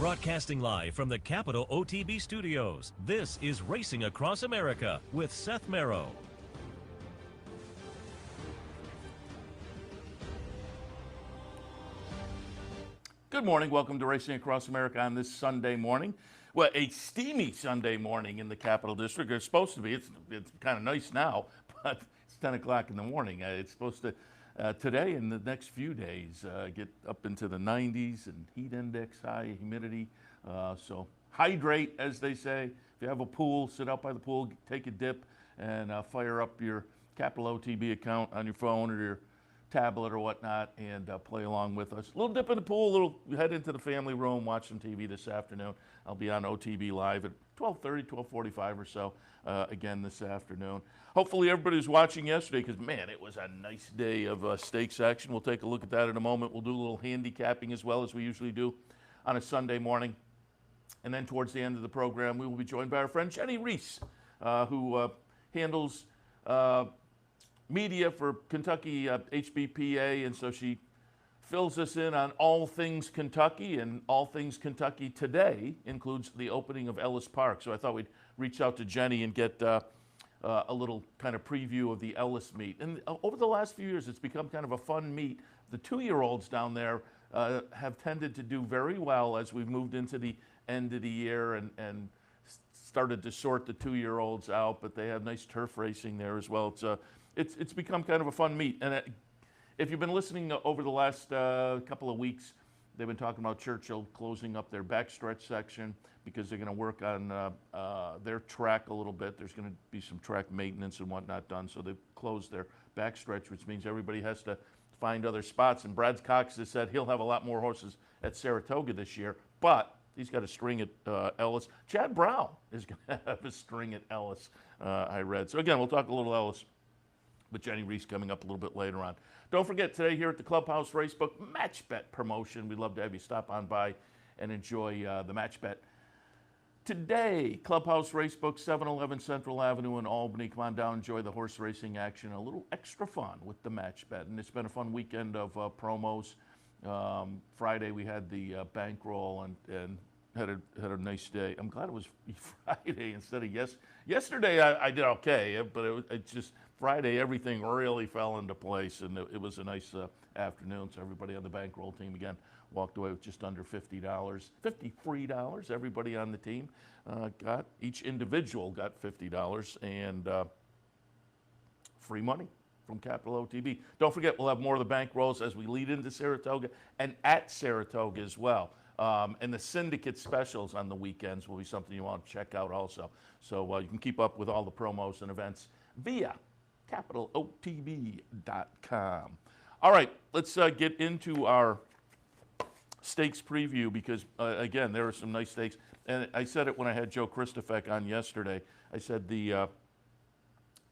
Broadcasting live from the Capital OTB studios, this is Racing Across America with Seth Merrow. Good morning. Welcome to Racing Across America on this Sunday morning. Well, a steamy Sunday morning in the Capital District. It's supposed to be. It's kind of nice now, but it's 10 o'clock in the morning. It's supposed to, today and the next few days, get up into the 90s and heat index high, humidity. So hydrate, as they say. If you have a pool, sit out by the pool, take a dip, and fire up your Capital OTB account on your phone or your tablet or whatnot, and play along with us. A little dip in the pool, head into the family room, watch some TV this afternoon. I'll be on OTB Live at 12:30, 12:45 or so, again this afternoon. Hopefully everybody's watching yesterday, because, man, it was a nice day of stakes action. We'll take a look at that in a moment. We'll do a little handicapping as well, as we usually do on a Sunday morning. And then towards the end of the program, we will be joined by our friend Jennie Rees, who handles media for Kentucky HBPA, and so she fills us in on all things Kentucky, and all things Kentucky today includes the opening of Ellis Park. So I thought we'd reach out to Jennie and get a little kind of preview of the Ellis meet. And over the last few years, it's become kind of a fun meet. The 2-year-olds down there have tended to do very well as we've moved into the end of the year and started to sort the 2-year-olds out, but they have nice turf racing there as well. It's become kind of a fun meet. And if you've been listening over the last couple of weeks, they've been talking about Churchill closing up their backstretch section because they're going to work on their track a little bit. There's going to be some track maintenance and whatnot done, so they've closed their backstretch, which means everybody has to find other spots. And Brad Cox has said he'll have a lot more horses at Saratoga this year, but he's got a string at Ellis. Chad Brown is going to have a string at Ellis, I read. So again, we'll talk a little Ellis with Jennie Rees coming up a little bit later on. Don't forget, today here at the Clubhouse Racebook Match Bet promotion, we'd love to have you stop on by and enjoy the Match Bet. Today, Clubhouse Racebook, 711 Central Avenue in Albany. Come on down, enjoy the horse racing action, a little extra fun with the Match Bet. And it's been a fun weekend of promos. Friday we had the bankroll and had a nice day. I'm glad it was Friday instead of yesterday. I did okay, but it just Friday everything really fell into place, and it was a nice afternoon. So everybody on the bankroll team again walked away with just under $50, $53. Everybody on the team each individual got $50 and free money from Capital OTB. Don't forget, we'll have more of the bankrolls as we lead into Saratoga and at Saratoga as well. And the syndicate specials on the weekends will be something you want to check out also. So you can keep up with all the promos and events via CapitalOTB.com. All right, let's get into our stakes preview because, again, there are some nice stakes. And I said it when I had Joe Christofek on yesterday. I said the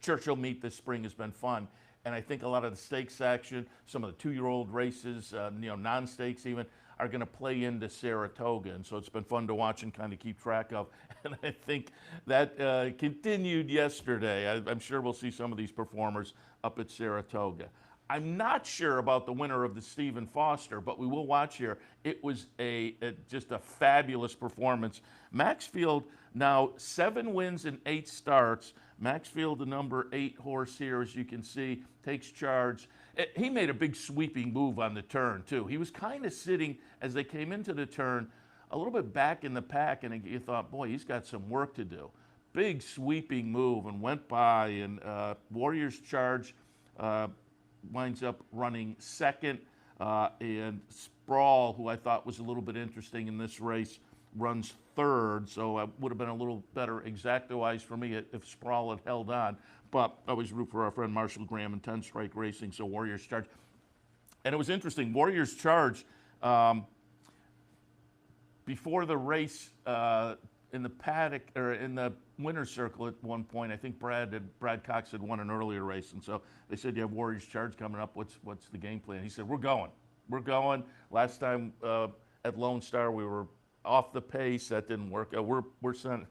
Churchill meet this spring has been fun. And I think a lot of the stakes action, some of the 2-year-old races, non-stakes even, are going to play into Saratoga. And so it's been fun to watch and kind of keep track of. And I think that continued yesterday. I'm sure we'll see some of these performers up at Saratoga. I'm not sure about the winner of the Stephen Foster, but we will watch here. It was just a fabulous performance. Maxfield now 7 wins in 8 starts. Maxfield, the number 8 horse here, as you can see, takes charge. He made a big sweeping move on the turn, too. He was kind of sitting, as they came into the turn, a little bit back in the pack, and you thought, boy, he's got some work to do. Big sweeping move and went by, and Warriors Charge winds up running second, and Sprawl, who I thought was a little bit interesting in this race, runs third, so it would have been a little better exacto-wise for me if Sprawl had held on. But I always root for our friend Marshall Graham and 10 Strike Racing, so Warriors Charge. And it was interesting, Warriors Charge, before the race in the paddock, or in the winner's circle at one point, I think Brad Cox had won an earlier race, and so they said, you have Warriors Charge coming up, what's the game plan? He said, we're going. Last time at Lone Star, we were off the pace. That didn't work. We're sent,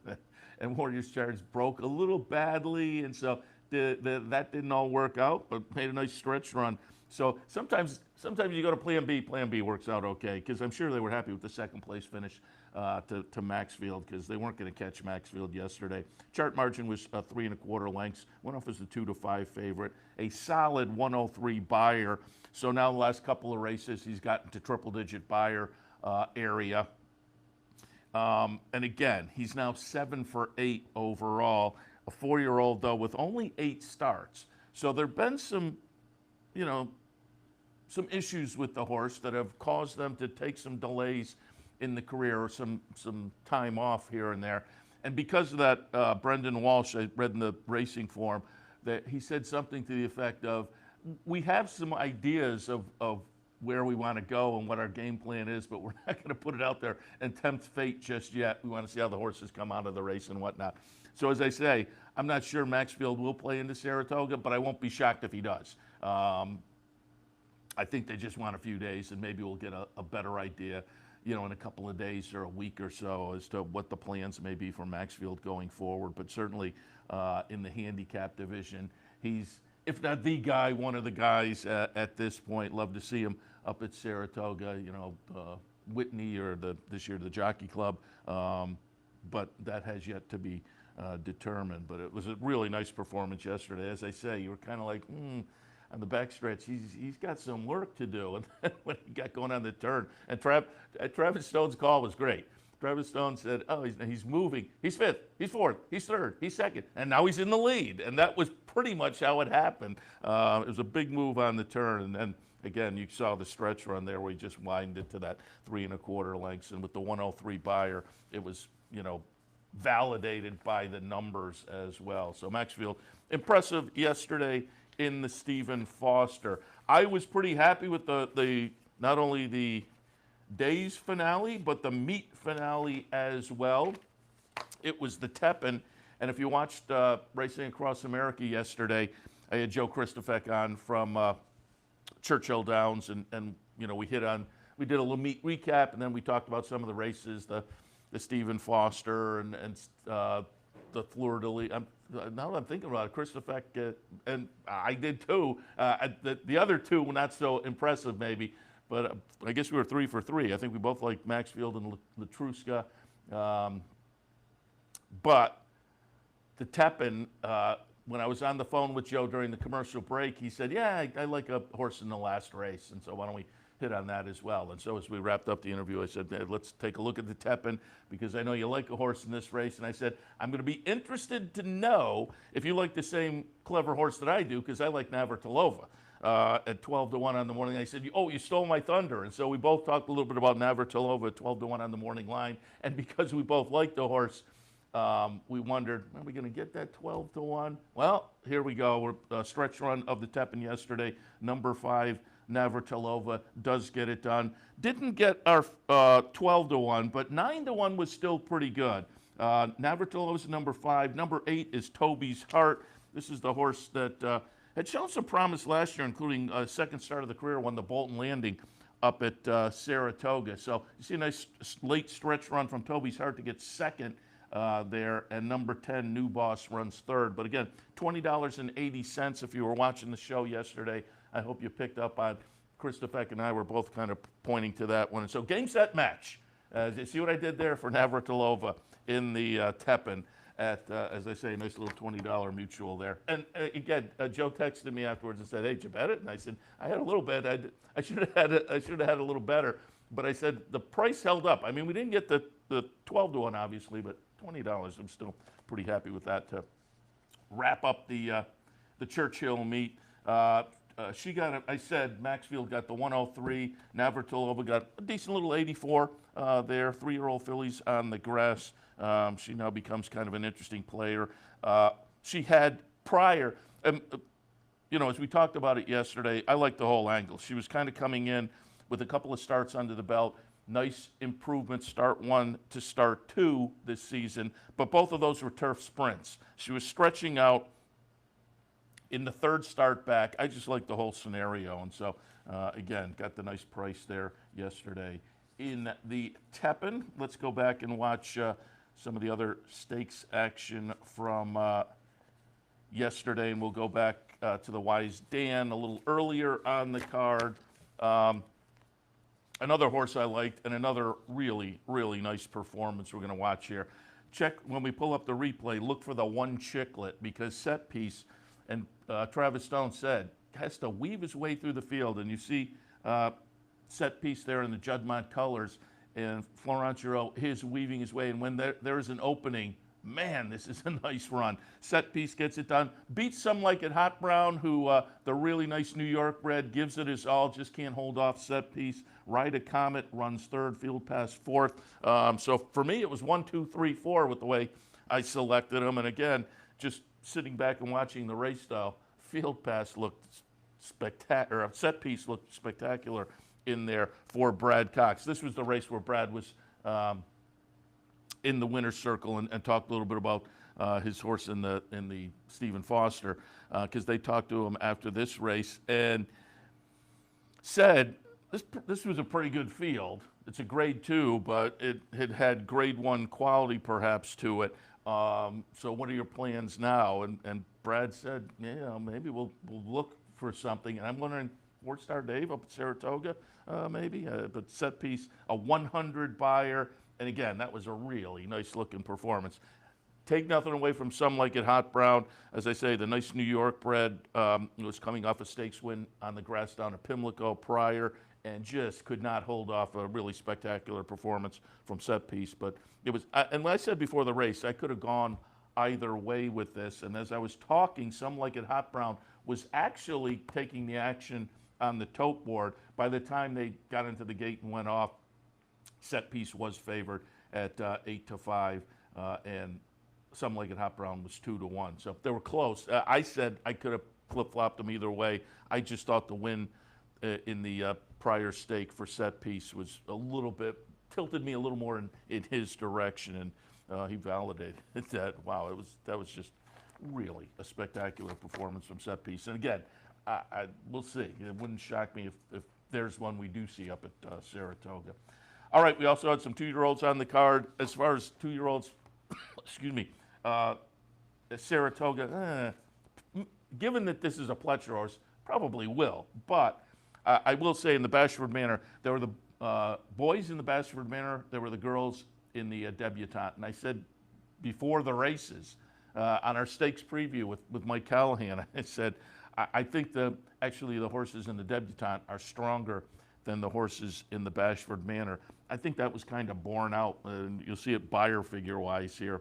and Warriors Charge broke a little badly, and so that didn't all work out, but made a nice stretch run. So sometimes you go to Plan B. Plan B works out okay, because I'm sure they were happy with the second place finish to Maxfield because they weren't going to catch Maxfield yesterday. Chart margin was 3 1/4 lengths. Went off as a 2 to 5 favorite. A solid 103 buyer. So now the last couple of races, he's gotten to triple-digit buyer area. And again, he's now 7 for 8 overall. A 4-year-old, though, with only 8 starts. So there have been some, some issues with the horse that have caused them to take some delays in the career or some time off here and there. And because of that, Brendan Walsh, I read in the Racing Form, that he said something to the effect of, we have some ideas of where we want to go and what our game plan is, but we're not going to put it out there and tempt fate just yet. We want to see how the horses come out of the race and whatnot. So as I say, I'm not sure Maxfield will play into Saratoga, but I won't be shocked if he does. I think they just want a few days, and maybe we'll get a better idea, in a couple of days or a week or so as to what the plans may be for Maxfield going forward. But certainly in the handicap division, he's, if not the guy, one of the guys at this point. Love to see him up at Saratoga, Whitney or this year the Jockey Club. But that has yet to be determined. But it was a really nice performance yesterday. As I say, you were kind of like, on the backstretch, he's got some work to do. And then when he got going on the turn, and Travis Stone's call was great. Travis Stone said, oh, he's moving. He's 5th, he's 4th, he's 3rd, he's 2nd, and now he's in the lead. And that was pretty much how it happened. It was a big move on the turn. And then, again, you saw the stretch run there where he just winded to that 3 1/4 lengths. And with the 103 buyer, it was, validated by the numbers as well. So Maxfield, impressive yesterday in the Stephen Foster. I was pretty happy with the not only the day's finale, but the meet finale as well. It was the Tepin, and if you watched Racing Across America yesterday, I had Joe Christofek on from Churchill Downs, and we did a little meet recap, and then we talked about some of the races, the Stephen Foster and the Fleur de Lis. Now that I'm thinking about it, Christofek, and I did too. The other two were not so impressive, maybe, but I guess we were 3 for 3. I think we both liked Maxfield and Latruska. But the Tepin, when I was on the phone with Joe during the commercial break, he said, yeah, I like a horse in the last race, and so why don't we hit on that as well. And so as we wrapped up the interview, I said, hey, let's take a look at the Tepin, because I know you like a horse in this race. And I said, I'm going to be interested to know if you like the same clever horse that I do, because I like Navratilova at 12 to 1 on the morning. I said, oh, you stole my thunder. And so we both talked a little bit about Navratilova at 12 to 1 on the morning line. And because we both liked the horse, we wondered, are we going to get that 12 to 1? Well, here we go. We're stretch run of the Tepin yesterday, number 5. Navratilova does get it done. Didn't get our 12 to 1, but 9 to 1 was still pretty good. Navratilova's number 5. Number 8 is Toby's Heart. This is the horse that had shown some promise last year, including a second start of the career, won the Bolton Landing up at Saratoga. So you see a nice late stretch run from Toby's Heart to get second there, and number 10, New Boss, runs third. But again, $20.80 if you were watching the show yesterday. I hope you picked up on Christofek and I were both kind of pointing to that one. And so game, set, match. You see what I did there for Navratilova in the Tepin at, as I say, a nice little $20 mutual there. And again, Joe texted me afterwards and said, hey, did you bet it? And I said, I had a little bit. I should have had a little better. But I said the price held up. I mean, we didn't get the 12 to 1, obviously, but $20. I'm still pretty happy with that to wrap up the Churchill meet. She got, I said, Maxfield got the 103. Navratilova got a decent little 84 there. 3-year-old fillies on the grass. She now becomes kind of an interesting player. She had prior, as we talked about it yesterday, I liked the whole angle. She was kind of coming in with a couple of starts under the belt. Nice improvement, start 1 to start 2 this season. But both of those were turf sprints. She was stretching out in the third start back. I just like the whole scenario. And so, again, got the nice price there yesterday. In the Tepin, let's go back and watch some of the other stakes action from yesterday. And we'll go back to the Wise Dan a little earlier on the card. Another horse I liked, and another really, really nice performance we're going to watch here. Check, when we pull up the replay, look for the one chicklet, because Set Piece, and Travis Stone said, has to weave his way through the field. And you see Set Piece there in the Juddmonte colors, and Florent Giraud, his weaving his way. And when there is an opening, man, this is a nice run. Set Piece gets it done. Beats Some Like It Hot Brown, who the really nice New York bred, gives it his all, just can't hold off Set Piece. Ride a Comet runs third, Field Pass fourth. So for me, it was 1, 2, 3, 4 with the way I selected them. And again, just sitting back and watching the race style, Field Pass looked spectacular, Set Piece looked spectacular in there for Brad Cox. This was the race where Brad was in the winner's circle and talked a little bit about his horse in the Stephen Foster, because they talked to him after this race and said this was a pretty good field. It's a grade 2, but it had grade 1 quality perhaps to it. So what are your plans now? And Brad said, yeah, maybe we'll look for something. And I'm wondering, 4-Star Dave up at Saratoga, maybe. But Set Piece, a 100 buyer. And again, that was a really nice looking performance. Take nothing away from Some Like It Hot Brown. As I say, the nice New York bred was coming off a stakes win on the grass down at Pimlico prior, and just could not hold off a really spectacular performance from Set Piece. But it was, and when I said before the race, I could have gone either way with this. And as I was talking, Some Like It Hot Brown was actually taking the action on the tote board. By the time they got into the gate and went off, Set Piece was favored at 8-5, and Some Like It Hot Brown was 2-1. So they were close. I said I could have flip-flopped them either way. I just thought the win in the prior stake for Set Piece was a little bit, tilted me a little more in his direction, and he validated that. Wow, that was just really a spectacular performance from Set Piece. And again, we'll see. It wouldn't shock me if there's one we do see up at Saratoga. All right, we also had some 2-year-olds on the card. As far as 2-year-olds, excuse me, Saratoga, given that this is a Pletcher horse, probably will. But I will say in the Bashford Manor, there were the boys in the Bashford Manor, there were the girls in the debutante. And I said before the races, on our stakes preview with Mike Callahan, I said, I think actually the horses in the debutante are stronger than the horses in the Bashford Manor. I think that was kind of borne out, and you'll see it buyer figure-wise here.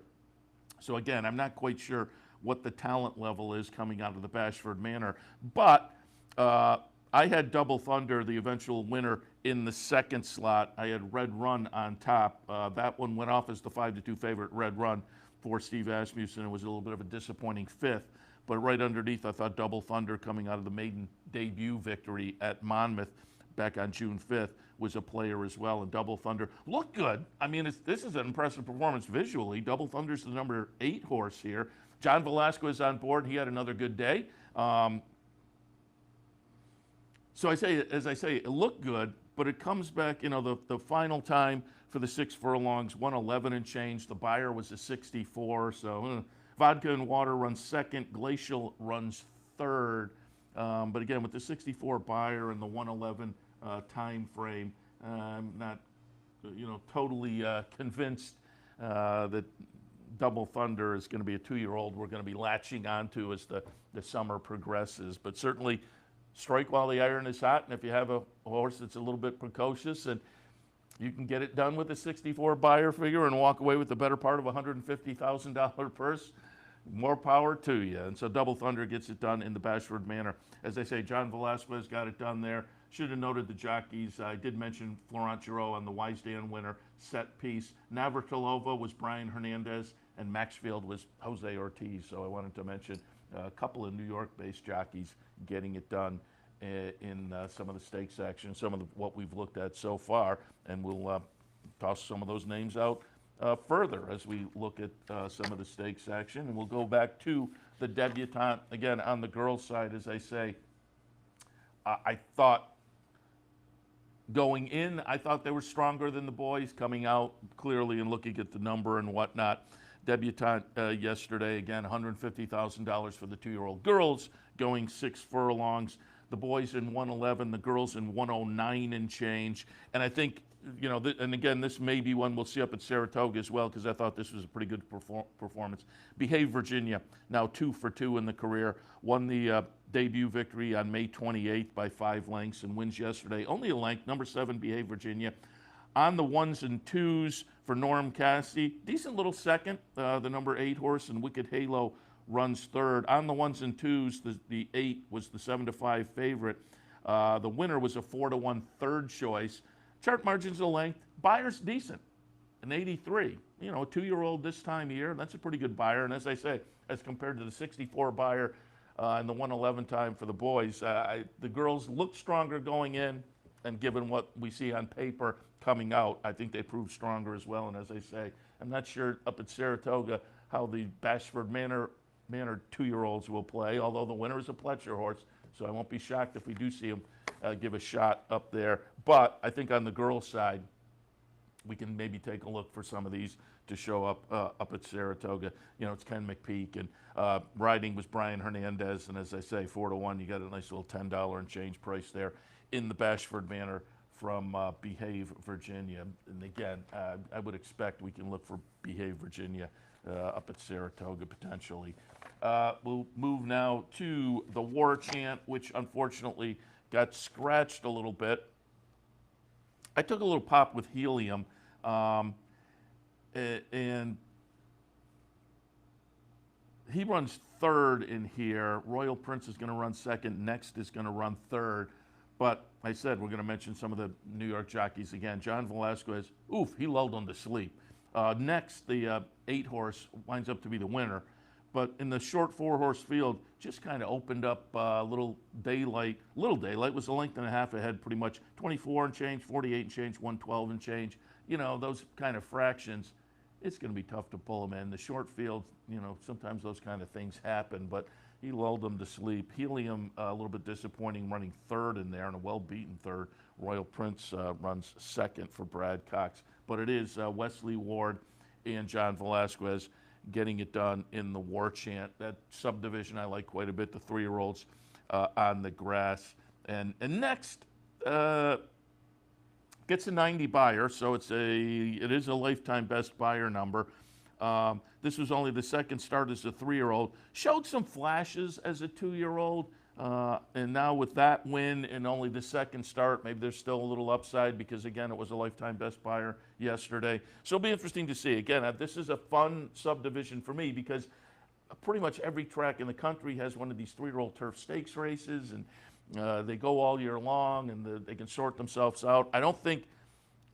So again, I'm not quite sure what the talent level is coming out of the Bashford Manor, but I had Double Thunder, the eventual winner, in the second slot. I had Red Run on top. That one went off as the 5-2 favorite, Red Run, for Steve Asmussen. It was a little bit of a disappointing fifth. But right underneath, I thought Double Thunder, coming out of the maiden debut victory at Monmouth back on June 5th, was a player as well. And Double Thunder looked good. I mean, this is an impressive performance visually. Double Thunder's the number 8 horse here. John Velasquez on board. He had another good day. So as I say, it looked good, but it comes back, the final time for the 6 furlongs, 1:11 and change. The buyer was a 64, so Vodka and Water runs second, Glacial runs third. But again, with the 64 buyer and the 1:11 time frame, I'm not, totally convinced that Double Thunder is going to be a 2-year-old we're going to be latching onto as the summer progresses. But certainly strike while the iron is hot, and if you have a horse that's a little bit precocious and you can get it done with a 64 buyer figure and walk away with the better part of a $150,000 purse, more power to you. And so Double Thunder gets it done in the Bashford Manor. As I say, John Velasquez got it done there. Should have noted the jockeys. I did mention Florent Giraud on the Wisedan winner, Set Piece. Navratilova was Brian Hernandez, and Maxfield was Jose Ortiz. So I wanted to mention a couple of New York-based jockeys getting it done in some of the stakes action, some of what we've looked at so far. And we'll toss some of those names out further as we look at some of the stakes action. And we'll go back to the debutante. Again, on the girls' side, as I say, I thought going in, I thought they were stronger than the boys. Coming out, clearly, and looking at the number and whatnot. Debutante yesterday, again, $150,000 for the 2-year-old girls, going 6 furlongs. the boys in 111, the girls in 109 and change. And I think, you know, and again, this may be one we'll see up at Saratoga as well, because I thought this was a pretty good performance. Behave Virginia, now 2 for 2 in the career, won the debut victory on May 28th by 5 lengths and wins yesterday. Only a length, number 7, Behave Virginia. On the 1s and 2s for Norm Cassidy, decent little second. The number 8 horse and Wicked Halo runs 3rd. On the 1s and 2s, the 8 was the 7-5 favorite. The winner was a 4-1 third choice. Chart margins of length. Buyer's decent, an 83. You know, a 2-year-old this time of year, that's a pretty good buyer. And as I say, as compared to the 64 buyer and the 111 time for the boys, the girls look stronger going in, and given what we see on paper coming out, I think they prove stronger as well. And as I say, I'm not sure up at Saratoga how the Bashford Manor 2-year-olds will play, although the winner is a Pletcher horse, so I won't be shocked if we do see him give a shot up there. But I think on the girls' side, we can maybe take a look for some of these to show up at Saratoga. You know, it's Ken McPeak, and riding was Brian Hernandez, and as I say, 4-1, you got a nice little $10 and change price there in the Bashford Manor from Behave Virginia. And again, I would expect we can look for Behave Virginia up at Saratoga potentially. We'll move now to the War Chant, which unfortunately got scratched a little bit. I took a little pop with Helium, and he runs 3rd in here. Royal Prince is going to run 2nd. Next is going to run 3rd. But I said we're going to mention some of the New York jockeys again. John Velasquez, he lulled them to sleep. Next, the 8 horse winds up to be the winner. But in the short 4-horse field, just kind of opened up a little daylight. Little daylight was a length and a half ahead pretty much. 24 and change, 48 and change, 112 and change. You know, those kind of fractions, it's going to be tough to pull them in. The short field, you know, sometimes those kind of things happen, but he lulled them to sleep. Helium, a little bit disappointing, running 3rd in there, and a well-beaten 3rd. Royal Prince runs 2nd for Brad Cox. But it is Wesley Ward and John Velasquez getting it done in the War Chant. That subdivision I like quite a bit, the 3-year-olds on the grass. And next gets a 90 buyer, so it is a lifetime best buyer number. This was only the 2nd start as a 3-year-old. Showed some flashes as a 2-year-old, and now with that win and only the 2nd start, maybe there's still a little upside because, again, it was a lifetime best buyer yesterday. So it'll be interesting to see. Again, this is a fun subdivision for me because pretty much every track in the country has one of these 3-year-old turf stakes races, and they go all year long, and they can sort themselves out. I don't think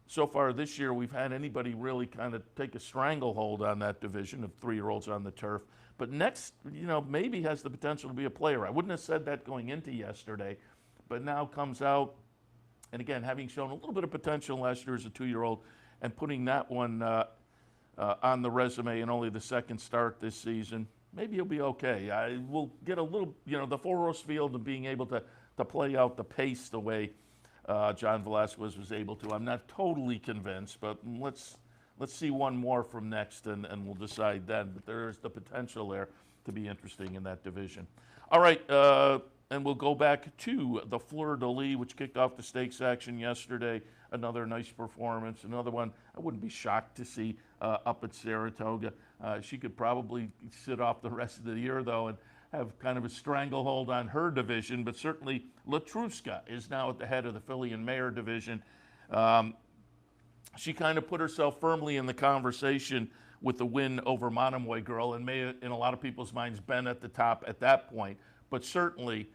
so far this year we've had anybody really kind of take a stranglehold on that division of 3-year-olds on the turf. But next, you know, maybe has the potential to be a player. I wouldn't have said that going into yesterday, but now comes out, and again, having shown a little bit of potential last year as a 2-year-old, and putting that one on the resume in only the 2nd start this season, maybe he'll be okay. I will get a little, you know, the 4-horse field and being able to play out the pace the way John Velasquez was able to. I'm not totally convinced, but let's see one more from next, and we'll decide then. But there is the potential there to be interesting in that division. All right, and we'll go back to the Fleur-de-Lis, which kicked off the stakes action yesterday. Another nice performance. Another one I wouldn't be shocked to see up at Saratoga. She could probably sit off the rest of the year, though, and have kind of a stranglehold on her division. But certainly Latruska is now at the head of the filly and mare division. She kind of put herself firmly in the conversation with the win over Monomoy Girl, and may, in a lot of people's minds, been at the top at that point, but certainly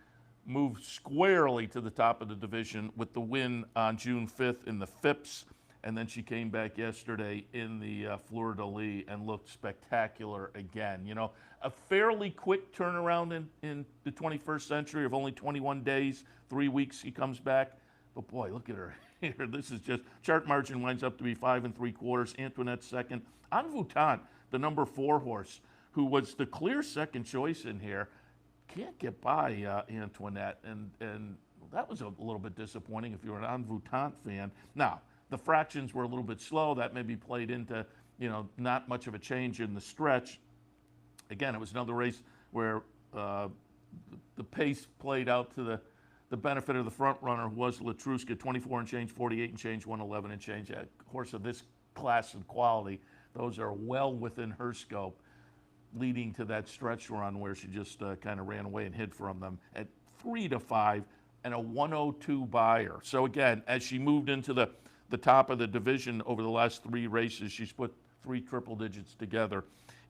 moved squarely to the top of the division with the win on June 5th in the Phipps, and then she came back yesterday in the Fleur-de-Lis and looked spectacular again. You know, a fairly quick turnaround in the 21st century of only 21 days, 3 weeks she comes back. But boy, look at her here. This is just, chart margin winds up to be 5 3/4. Antoinette 2nd. Envoûtant, the number 4 horse, who was the clear 2nd choice in here, can't get by Antoinette. And that was a little bit disappointing if you're an Envoûtant fan. Now, the fractions were a little bit slow. That maybe played into, you know, not much of a change in the stretch. Again, it was another race where the pace played out to the the benefit of the front runner, who was Latruska, 24 and change, 48 and change, 111 and change. A horse of this class and quality, those are well within her scope, leading to that stretch run where she just kind of ran away and hid from them at 3-5 and a 102 buyer. So again, as she moved into the top of the division over the last 3 races, she's put 3 triple digits together.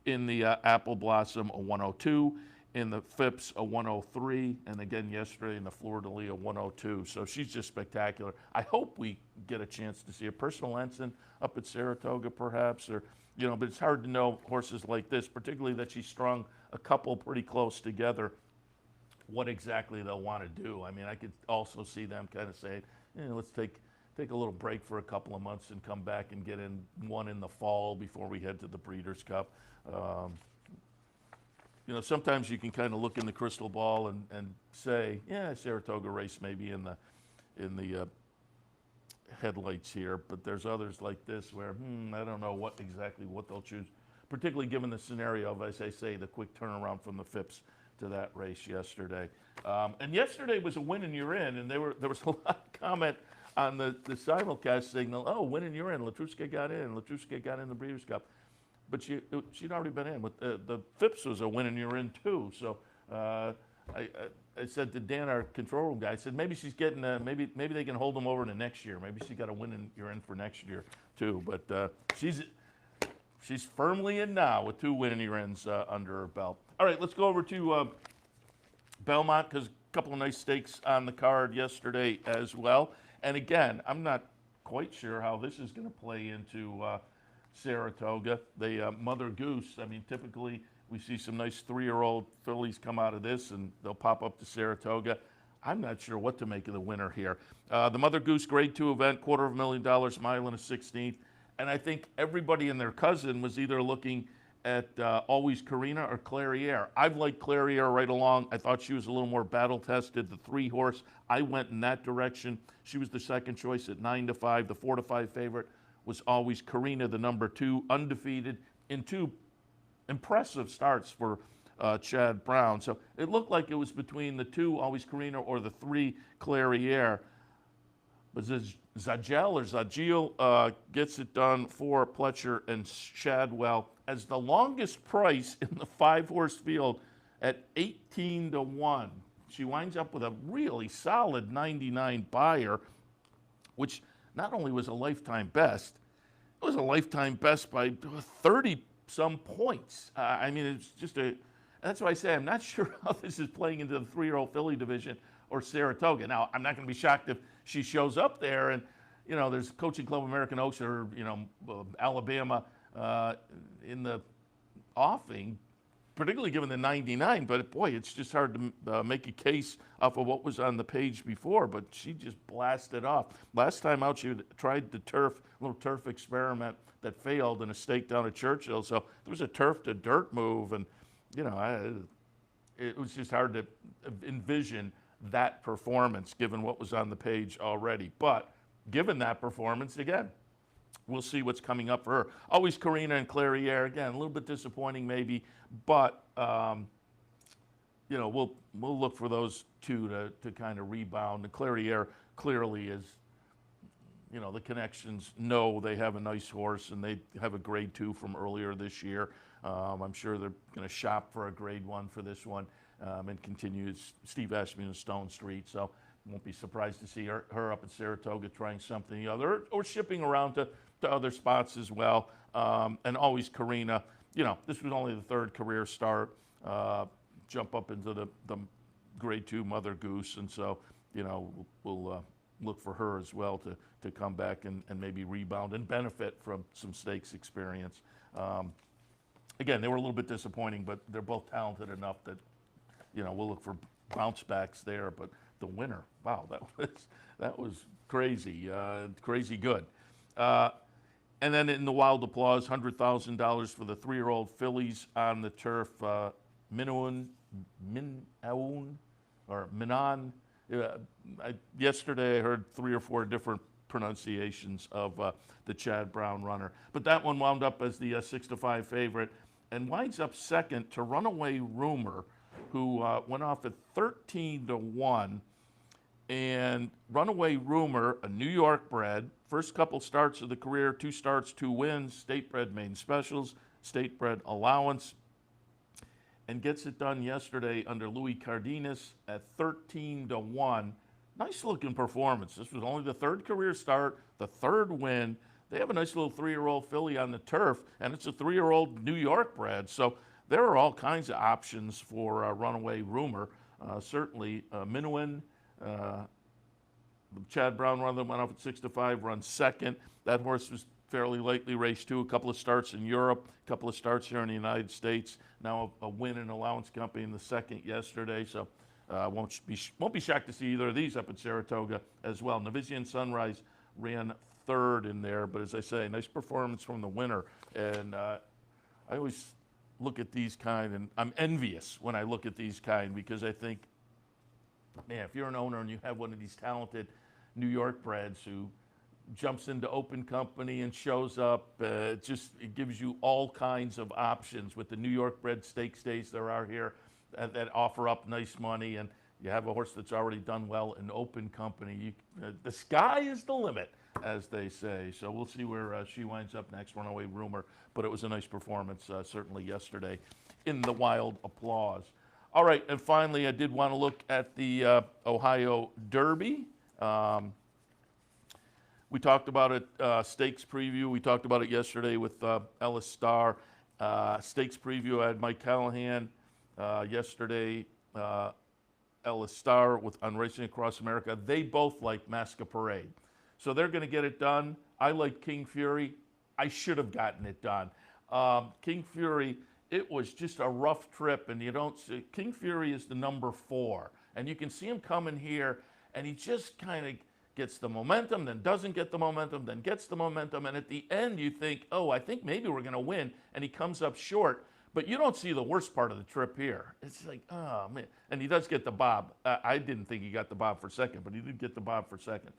In the Apple Blossom, a 102. In the Phipps, a 103. And again, yesterday in the Fleur de Lis, a 102. So she's just spectacular. I hope we get a chance to see a personal ensign up at Saratoga, perhaps, or, you know, but it's hard to know horses like this, particularly that she strung a couple pretty close together, what exactly they'll want to do. I mean, I could also see them kind of say, let's take a little break for a couple of months and come back and get in one in the fall before we head to the Breeders' Cup. You know, sometimes you can kind of look in the crystal ball and say, yeah, Saratoga race may be in the headlights here, but there's others like this where, I don't know exactly what they'll choose, particularly given the scenario of, as I say, the quick turnaround from the Phipps to that race yesterday. And yesterday was a win and you're in, and there was a lot of comment on the simulcast signal, oh, win and you're in, Latruska got in the Breeders' Cup. But she'd already been in. But the Phipps was a win and you're in too. So I said to Dan, our control room guy, I said maybe she's getting maybe they can hold them over to next year. Maybe she got a win and you're in for next year too. But she's firmly in now with 2 win and you're ins under her belt. All right, let's go over to Belmont, because a couple of nice stakes on the card yesterday as well. And again, I'm not quite sure how this is going to play into Saratoga. The Mother Goose, I mean, typically we see some nice 3-year-old fillies come out of this and they'll pop up to Saratoga. I'm not sure what to make of the winner here. The Mother Goose Grade 2 event, $250,000, mile and a 16th. And I think everybody and their cousin was either looking at Always Carina or Clairiere. I've liked Clairiere right along. I thought she was a little more battle-tested. The 3-horse, I went in that direction. She was the second choice at 9-5. The 4-5 favorite was Always Carina, the number 2, undefeated in 2 impressive starts for Chad Brown. So it looked like it was between the 2, Always Carina, or the 3, Clairiere. But Zagil gets it done for Pletcher and Shadwell as the longest price in the 5-horse field at 18-1. She winds up with a really solid 99 buyer, which not only was a lifetime best, it was a lifetime best by 30-some points. I mean, it's just that's why I say I'm not sure how this is playing into the 3-year-old filly division or Saratoga. Now, I'm not going to be shocked if she shows up there and, you know, there's Coaching Club American Oaks or, you know, Alabama in the offing, particularly given the 99, but boy, it's just hard to make a case off of what was on the page before, but she just blasted off. Last time out, she tried the little turf experiment that failed in a stake down at Churchill, so there was a turf to dirt move, and, you know, it was just hard to envision that performance given what was on the page already. But given that performance, again, we'll see what's coming up for her. Always Carina and Clairiere, again, a little bit disappointing maybe, but you know, we'll look for those 2 to kind of rebound. And Clairiere clearly is, you know, the connections know they have a nice horse and they have a grade 2 from earlier this year. I'm sure they're going to shop for a grade 1 for this one and continues Steve Ashby and Stone Street. So won't be surprised to see her up at Saratoga trying something other or shipping around to other spots as well. And Always Carina, you know, this was only the 3rd career start, jump up into the grade 2 Mother Goose. And so, you know, we'll look for her as well to come back and maybe rebound and benefit from some stakes experience. Again, they were a little bit disappointing, but they're both talented enough that, you know, we'll look for bounce backs there. But the winner, wow, that was crazy, crazy good. And then in the Wild Applause, $100,000 for the 3-year-old fillies on the turf. Minaun, or Minan. Yesterday I heard 3 or 4 different pronunciations of the Chad Brown runner. But that one wound up as the 6-5 favorite and winds up second to Runaway Rumor, who went off at 13-1. And Runaway Rumor, a New York bred, first couple starts of the career, 2 starts, 2 wins, state bred main specials, state bred allowance, and gets it done yesterday under Louis Cardenas at 13-1. Nice looking performance. This was only the 3rd career start, the 3rd win. They have a nice little 3-year-old filly on the turf, and it's a 3-year-old New York bred. So there are all kinds of options for Runaway Rumor. Certainly, Minuin, Chad Brown run that went off at 6-5, runs second. That horse was fairly lately raced too. A couple of starts in Europe, a couple of starts here in the United States. Now a win in Allowance Company in the 2nd yesterday. So won't be shocked to see either of these up at Saratoga as well. Navizian Sunrise ran 3rd in there, but as I say, nice performance from the winner. And I always look at these kind, and I'm envious when I look at these kind, because I think, man, if you're an owner and you have one of these talented New York breds who jumps into open company and shows up, it gives you all kinds of options with the New York bred stakes days there are here that offer up nice money, and you have a horse that's already done well in open company. The sky is the limit, as they say. So we'll see where she winds up next, Runaway Rumor. But it was a nice performance, certainly yesterday, in the Wild Applause. All right, and finally, I did want to look at the Ohio Derby. We talked about it, stakes preview. We talked about it yesterday with Ellis Star. Stakes preview, I had Mike Callahan yesterday, Ellis Star on Racing Across America. They both like Masquerade. So they're going to get it done. I like King Fury. I should have gotten it done. King Fury, it was just a rough trip, and you don't see. King Fury is the number 4, and you can see him coming here, and he just kind of gets the momentum, then doesn't get the momentum, then gets the momentum, and at the end you think, oh, I think maybe we're going to win, and he comes up short, but you don't see the worst part of the trip here. It's like, oh, man. And he does get the bob. I didn't think he got the bob for second, but he did get the bob for second.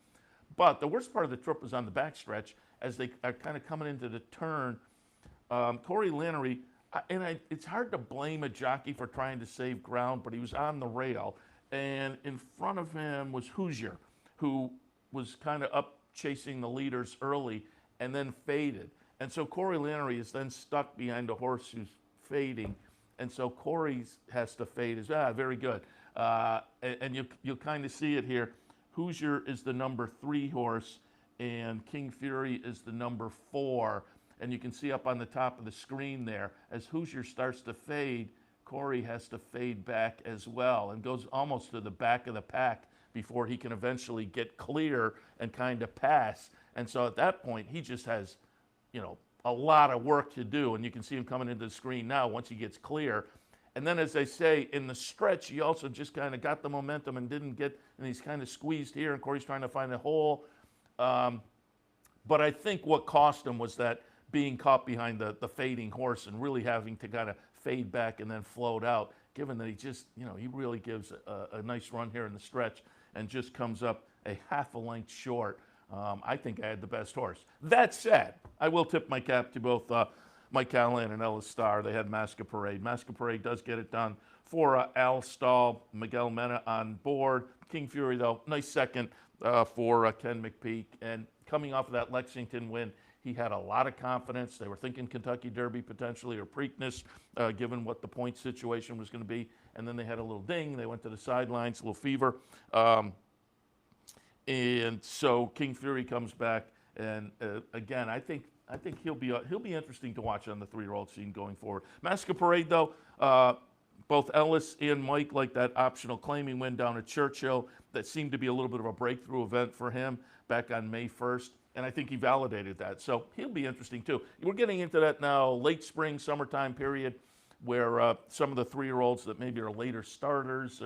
But the worst part of the trip was on the backstretch as they are kind of coming into the turn. Corey Lannery, it's hard to blame a jockey for trying to save ground, but he was on the rail, and in front of him was Hoosier, who was kind of up chasing the leaders early and then faded. And so Corey Lannery is then stuck behind a horse who's fading, and so Corey has to fade as very good. And you'll kind of see it here. Hoosier is the number 3 horse, and King Fury is the number 4. And you can see up on the top of the screen there, as Hoosier starts to fade, Corey has to fade back as well and goes almost to the back of the pack before he can eventually get clear and kind of pass. And so at that point, he just has, a lot of work to do. And you can see him coming into the screen now once he gets clear. And then, as they say, in the stretch, he also just kind of got the momentum and didn't get, and he's kind of squeezed here, and Corey's trying to find a hole. But I think what cost him was that being caught behind the fading horse and really having to kind of fade back and then float out, given that he just, he really gives a nice run here in the stretch and just comes up a half a length short. I think I had the best horse. That said, I will tip my cap to both Mike Callahan and Ellis Star. They had Masquerade. Masquerade does get it done for Al Stahl, Miguel Mena on board. King Fury, though, nice second for Ken McPeak. And coming off of that Lexington win, he had a lot of confidence. They were thinking Kentucky Derby potentially, or Preakness, given what the point situation was going to be. And then they had a little ding. They went to the sidelines, a little fever. And so King Fury comes back. And again, I think he'll be interesting to watch on the 3-year-old scene going forward. Masquerade, though, both Ellis and Mike like that optional claiming win down at Churchill. That seemed to be a little bit of a breakthrough event for him back on May 1st. And I think he validated that. So he'll be interesting, too. We're getting into that now, late spring, summertime period, where some of the 3-year-olds that maybe are later starters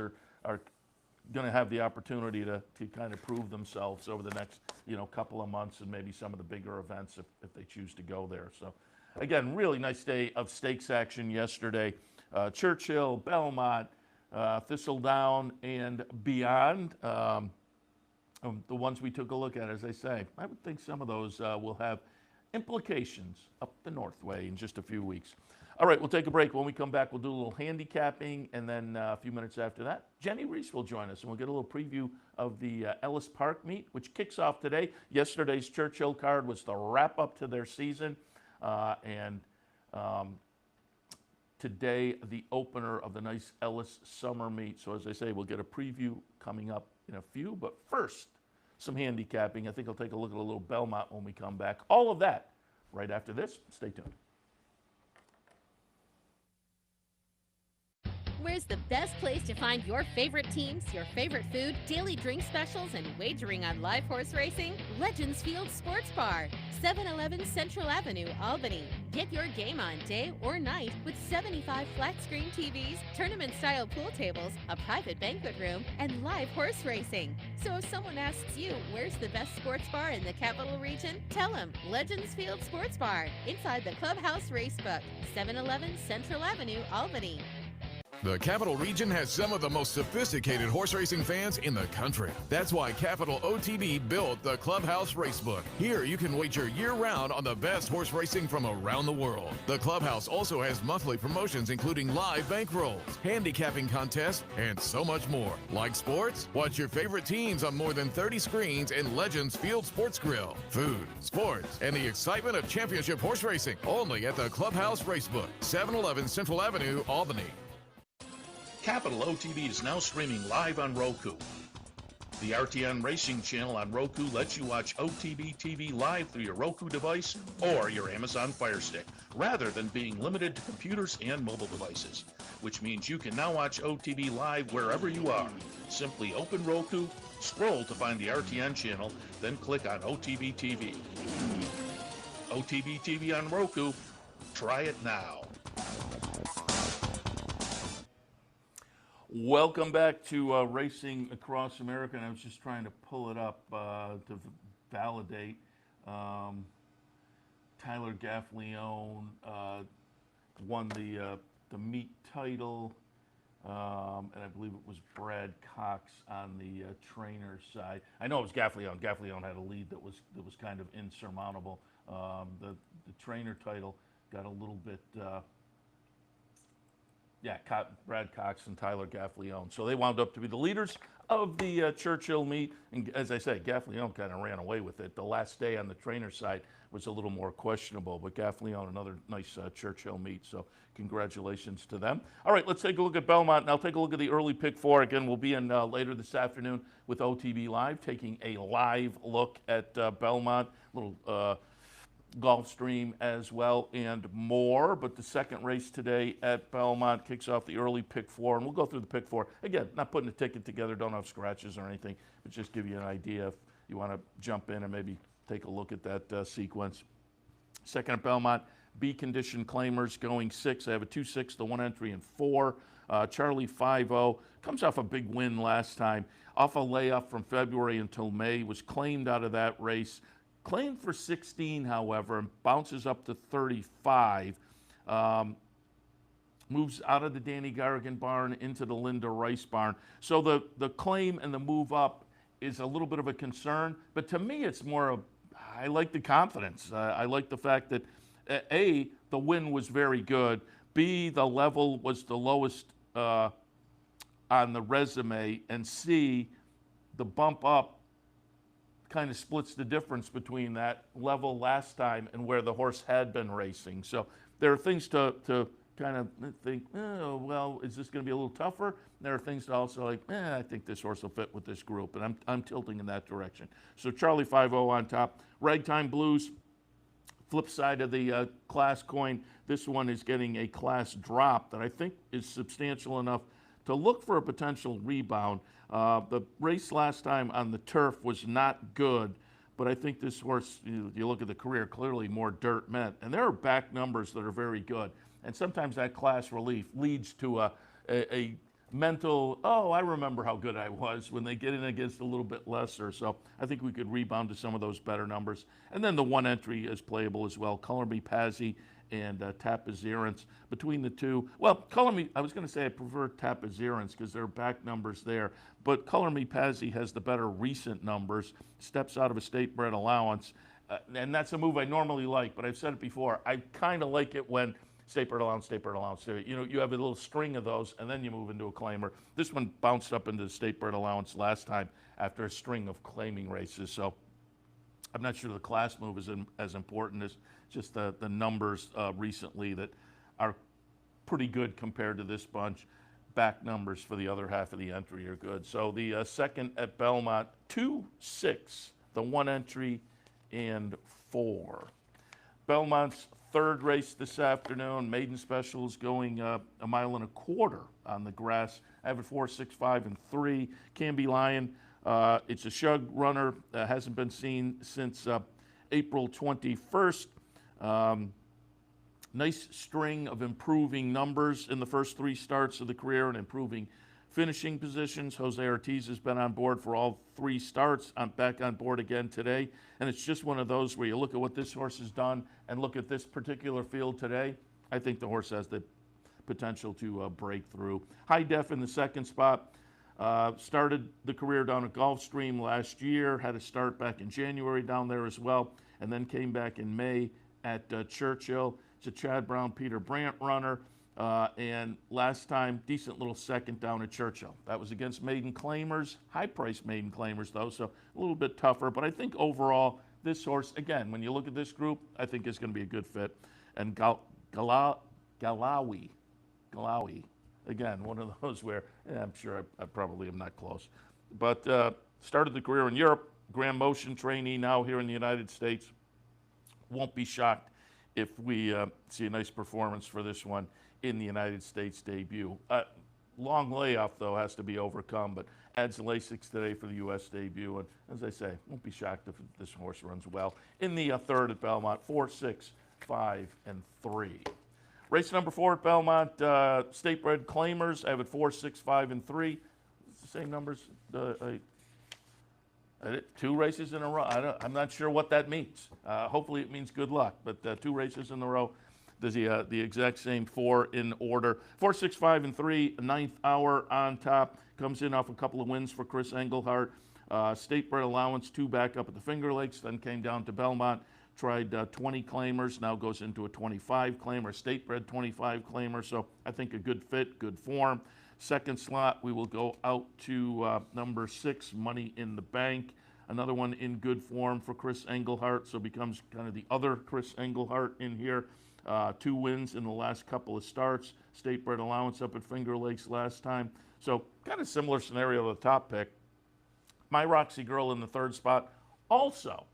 are going to have the opportunity to kind of prove themselves over the next couple of months, and maybe some of the bigger events if they choose to go there. So again, really nice day of stakes action yesterday. Churchill, Belmont, Thistledown, and beyond. The ones we took a look at, as I say, I would think some of those will have implications up the Northway in just a few weeks. All right, we'll take a break. When we come back, we'll do a little handicapping, and then a few minutes after that, Jennie Rees will join us, and we'll get a little preview of the Ellis Park meet, which kicks off today. Yesterday's Churchill card was the wrap-up to their season, and today, the opener of the nice Ellis summer meet. So as I say, we'll get a preview coming up in a few, but first, some handicapping. I think I'll take a look at a little Belmont when we come back. All of that right after this. Stay tuned. Where's the best place to find your favorite teams, your favorite food, daily drink specials, and wagering on live horse racing? Legends Field Sports Bar, 711 Central Avenue, Albany. Get your game on day or night with 75 flat-screen TVs, tournament-style pool tables, a private banquet room, and live horse racing. So if someone asks you, where's the best sports bar in the capital region? Tell them Legends Field Sports Bar, inside the Clubhouse Racebook, 711 Central Avenue, Albany. The Capital Region has some of the most sophisticated horse racing fans in the country. That's why Capital OTB built the Clubhouse Racebook. Here you can wager year-round on the best horse racing from around the world. The Clubhouse also has monthly promotions including live bankrolls, handicapping contests, and so much more. Like sports? Watch your favorite teams on more than 30 screens in Legends Field Sports Grill. Food, sports, and the excitement of championship horse racing. Only at the Clubhouse Racebook, 711 Central Avenue, Albany. Capital OTB is now streaming live on Roku. The RTN Racing channel on Roku lets you watch OTB TV live through your Roku device or your Amazon Fire Stick, rather than being limited to computers and mobile devices, which means you can now watch OTB live wherever you are. Simply open Roku, scroll to find the RTN channel, then click on OTB TV. OTB TV on Roku. Try it now. Welcome back to Racing Across America, and I was just trying to pull it up to validate. Tyler Gaffleone won the meet title, and I believe it was Brad Cox on the trainer side. I know it was Gaffleone. Gaffleone had a lead that was kind of insurmountable. The trainer title got a little bit. Brad Cox and Tyler Gaffleone. So they wound up to be the leaders of the Churchill meet. And as I say, Gaffleone kind of ran away with it. The last day on the trainer side was a little more questionable, but Gaffleone, another nice Churchill meet. So congratulations to them. All right, let's take a look at Belmont. Now take a look at the early pick four. Again, we'll be in later this afternoon with OTB Live, taking a live look at Belmont. Little Golf Stream as well and more. But the second race today at Belmont kicks off the early pick four, and we'll go through the pick four. Again, not putting a ticket together, don't have scratches or anything, but just give you an idea if you want to jump in and maybe take a look at that sequence. Second at Belmont, B condition claimers going 6. I have a 2-6, the 1 entry, and 4. Charlie 5-0 comes off a big win last time, off a layoff from February until May, was claimed out of that race. Claimed for 16, however, and bounces up to 35. Moves out of the Danny Garrigan barn into the Linda Rice barn. So the claim and the move up is a little bit of a concern, but to me it's more of, I like the confidence. I like the fact that A, the win was very good. B, the level was the lowest on the resume. And C, the bump up kind of splits the difference between that level last time and where the horse had been racing. So there are things to kind of think, oh, well, is this going to be a little tougher? There are things to also like, I think this horse will fit with this group, and I'm tilting in that direction. So Charlie 5-0 on top. Ragtime Blues, flip side of the class coin. This one is getting a class drop that I think is substantial enough to look for a potential rebound. The race last time on the turf was not good, but I think this horse, you look at the career, clearly more dirt meant. And there are back numbers that are very good. And sometimes that class relief leads to a mental, oh, I remember how good I was, when they get in against a little bit lesser. So I think we could rebound to some of those better numbers. And then the 1 entry is playable as well. Color Me Pazzi and Tapazirance. Between the two, well, Color Me, I was going to say I prefer Tapazirance because there are back numbers there, but Color Me Pazzi has the better recent numbers, steps out of a state bred allowance, and that's a move I normally like, but I've said it before, I kind of like it when State Bird Allowance, State Bird Allowance. So, you have a little string of those, and then you move into a claimer. This one bounced up into the State Bird Allowance last time after a string of claiming races. So I'm not sure the class move is as important as just the numbers recently that are pretty good compared to this bunch. Back numbers for the other half of the entry are good. So the second at Belmont, 2, 6, the 1 entry, and 4. Belmont's third race this afternoon, maiden specials going a mile and a quarter on the grass. I have it 4, 6, 5, and 3. Canby Lion, it's a shug runner, hasn't been seen since April 21st. Nice string of improving numbers in the first 3 starts of the career and improving finishing positions. Jose Ortiz has been on board for all 3 starts. I'm back on board again today. And it's just one of those where you look at what this horse has done and look at this particular field today. I think the horse has the potential to break through. High Def in the second spot. Started the career down at Gulfstream last year. Had a start back in January down there as well. And then came back in May at Churchill. It's a Chad Brown, Peter Brandt runner. And last time, decent little second down at Churchill. That was against maiden claimers, high-priced maiden claimers, though, so a little bit tougher. But I think overall, this horse, again, when you look at this group, I think is going to be a good fit. And Galawi, again, one of those where I'm sure I probably am not close. But started the career in Europe, Grand Motion trainee now here in the United States. Won't be shocked if we see a nice performance for this one in the United States debut. Long layoff, though, has to be overcome, but adds the Lasix today for the U.S. debut. And as I say, won't be shocked if this horse runs well. In the third at Belmont, 4, 6, 5, and 3. Race number 4 at Belmont, State Bred Claimers. I have it 4, 6, 5, and 3. It's the same numbers. 2 races in a row. I'm not sure what that means. Hopefully it means good luck, but 2 races in a row. There's the exact same 4 in order. 4, 6, 5, and 3, 9th hour on top. Comes in off a couple of wins for Chris Englehart. State Bred Allowance, 2 back up at the Finger Lakes, then came down to Belmont. Tried 20 claimers, now goes into a 25 claimer, State Bred 25 claimer. So I think a good fit, good form. Second slot, we will go out to number 6, Money in the Bank. Another one in good form for Chris Englehart, so becomes kind of the other Chris Englehart in here. 2 wins in the last couple of starts. State Bred Allowance up at Finger Lakes last time. So kind of similar scenario to the top pick. My Roxy Girl in the third spot, also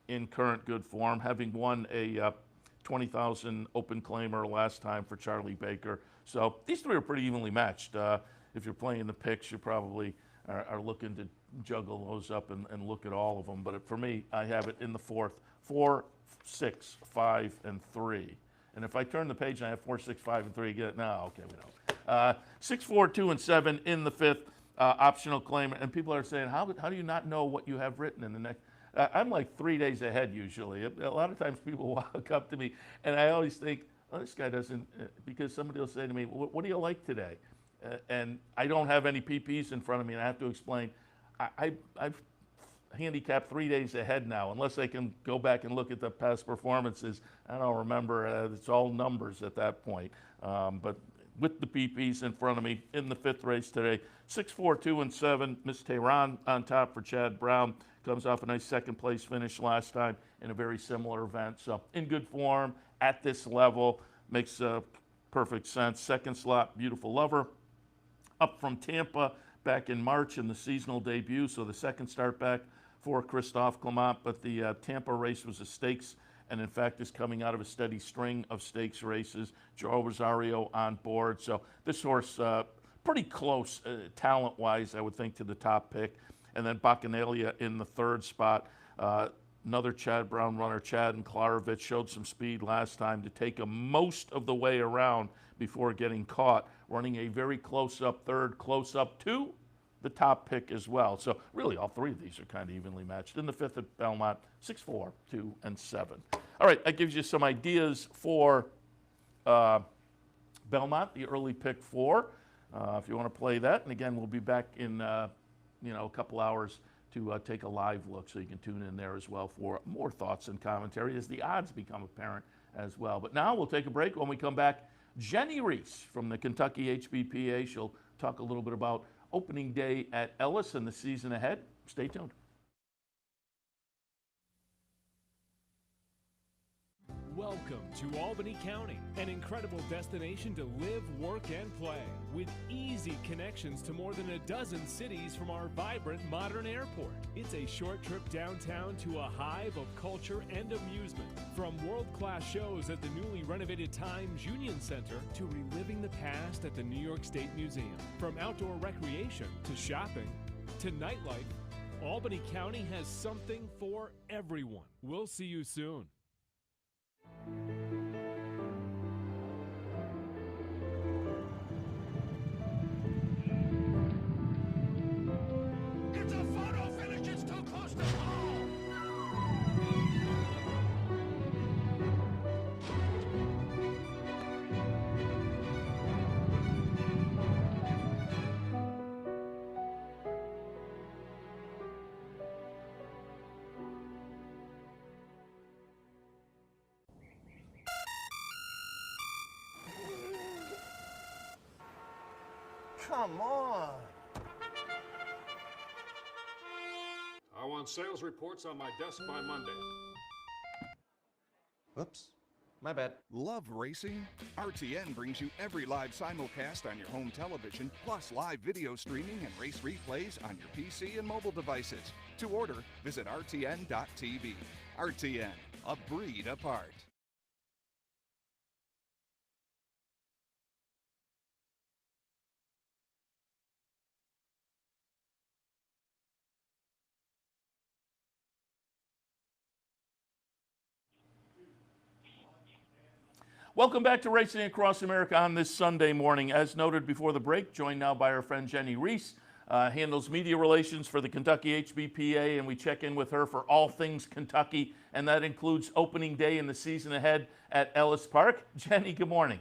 in current good form, having won a 20,000 open claimer last time for Charlie Baker. So these 3 are pretty evenly matched. If you're playing the picks, you probably are looking to juggle those up and look at all of them. But for me, I have it in the fourth, 4, 6, 5, and 3. And if I turn the page and I have 4, 6, 5, and 3, get it? No, okay, we don't. 6, 4, 2, and 7 in the fifth, optional claim. And people are saying, how do you not know what you have written in the next? I'm like 3 days ahead usually. A lot of times people walk up to me, and I always think, oh, this guy doesn't, because somebody will say to me, what do you like today? And I don't have any PPs in front of me, and I have to explain. I've handicapped 3 days ahead now, unless they can go back and look at the past performances. I don't remember. It's all numbers at that point. But with the PPs in front of me in the fifth race today, 6, 4, 2, and 7. Miss Tehran on top for Chad Brown. Comes off a nice second place finish last time in a very similar event. So in good form at this level, makes perfect sense. Second slot, Beautiful Lover. Up from Tampa back in March in the seasonal debut, so the second start back for Christophe Clement, but the Tampa race was a stakes, and in fact is coming out of a steady string of stakes races. Joe Rosario on board, so this horse pretty close talent-wise, I would think, to the top pick. And then Bacchanalia in the third spot. Another Chad Brown runner, Chad and Klarovich, showed some speed last time to take him most of the way around before getting caught, running a very close-up third, close-up to the top pick as well. So really all 3 of these are kind of evenly matched. In the fifth at Belmont, 6, 4, 2, and 7. All right, that gives you some ideas for Belmont, the early pick 4, if you want to play that. And again, we'll be back in a couple hours to take a live look, so you can tune in there as well for more thoughts and commentary as the odds become apparent as well. But now we'll take a break. When we come back, Jennie Rees from the Kentucky HBPA. She'll talk a little bit about opening day at Ellis and the season ahead. Stay tuned. Welcome to Albany County, an incredible destination to live, work, and play, with easy connections to more than a dozen cities from our vibrant modern airport. It's a short trip downtown to a hive of culture and amusement, from world-class shows at the newly renovated Times Union Center to reliving the past at the New York State Museum. From outdoor recreation to shopping to nightlife, Albany County has something for everyone. We'll see you soon. It's a photo finish. It's too close to ball. Come on. I want sales reports on my desk by Monday. Oops, my bad. Love racing? RTN brings you every live simulcast on your home television, plus live video streaming and race replays on your PC and mobile devices. To order, visit rtn.tv. RTN, a breed apart. Welcome back to Racing Across America on this Sunday morning. As noted before the break, joined now by our friend Jennie Rees, handles media relations for the Kentucky HBPA, and we check in with her for all things Kentucky, and that includes opening day and the season ahead at Ellis Park. Jennie, good morning.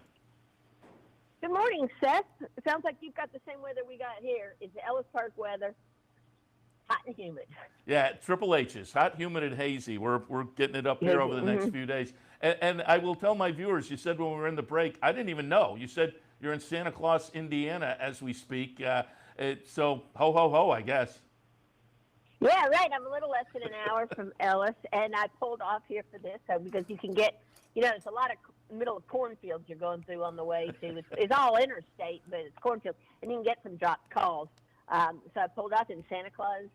Good morning, Seth. It sounds like you've got the same weather we got here. It's Ellis Park weather, hot and humid. Yeah, Triple H's, hot, humid, and hazy. We're getting it up here over the next few days. And I will tell my viewers, you said when we were in the break, I didn't even know. You said you're in Santa Claus, Indiana, as we speak. So ho, ho, ho, I guess. Yeah, right. I'm a little less than an hour from Ellis, and I pulled off here for this because you can get, there's a lot of middle of cornfields you're going through on the way to. It's all interstate, but it's cornfields, and you can get some dropped calls. So I pulled off in Santa Claus,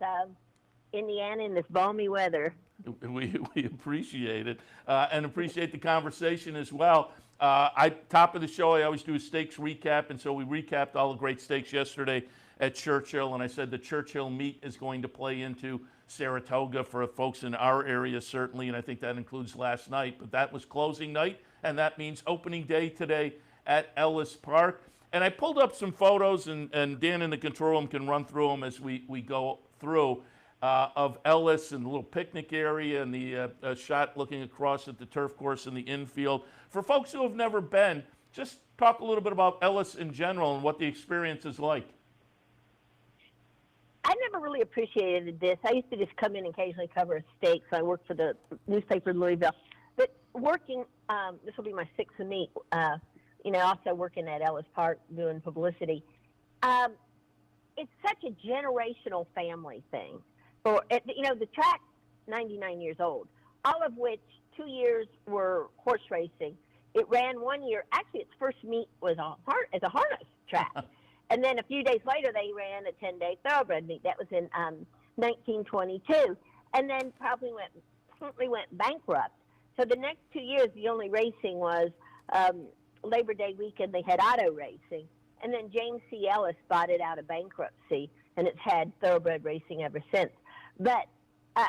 Indiana, in this balmy weather. We appreciate it and appreciate the conversation as well. Top of the show, I always do a stakes recap, and so we recapped all the great stakes yesterday at Churchill, and I said the Churchill meet is going to play into Saratoga for folks in our area, certainly, and I think that includes last night, but that was closing night, and that means opening day today at Ellis Park. And I pulled up some photos, and Dan in the control room can run through them as we go through, of Ellis and the little picnic area and the shot looking across at the turf course in the infield. For folks who have never been, just talk a little bit about Ellis in general and what the experience is like. I never really appreciated this. I used to just come in and occasionally cover a stake, so I worked for the newspaper in Louisville. But working, this will be my sixth meet, also working at Ellis Park doing publicity. It's such a generational family thing. The track's 99 years old, all of which 2 years were horse racing. It ran 1 year. Actually, its first meet was as a harness track. And then a few days later, they ran a 10-day thoroughbred meet. That was in 1922. And then promptly went bankrupt. So the next 2 years, the only racing was Labor Day weekend. They had auto racing. And then James C. Ellis bought it out of bankruptcy, and it's had thoroughbred racing ever since. But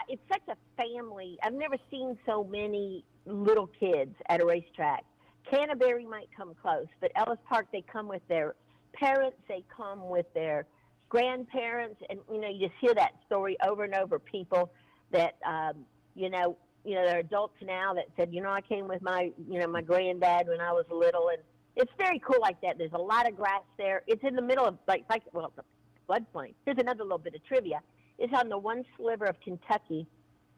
it's such a family. I've never seen so many little kids at a racetrack. Canterbury might come close, but Ellis Park, they come with their parents, they come with their grandparents, and, you just hear that story over and over. People that, they're adults now that said, I came with my granddad when I was little, and it's very cool like that. There's a lot of grass there. It's in the middle of, it's a floodplain. Here's another little bit of trivia. It's on the one sliver of Kentucky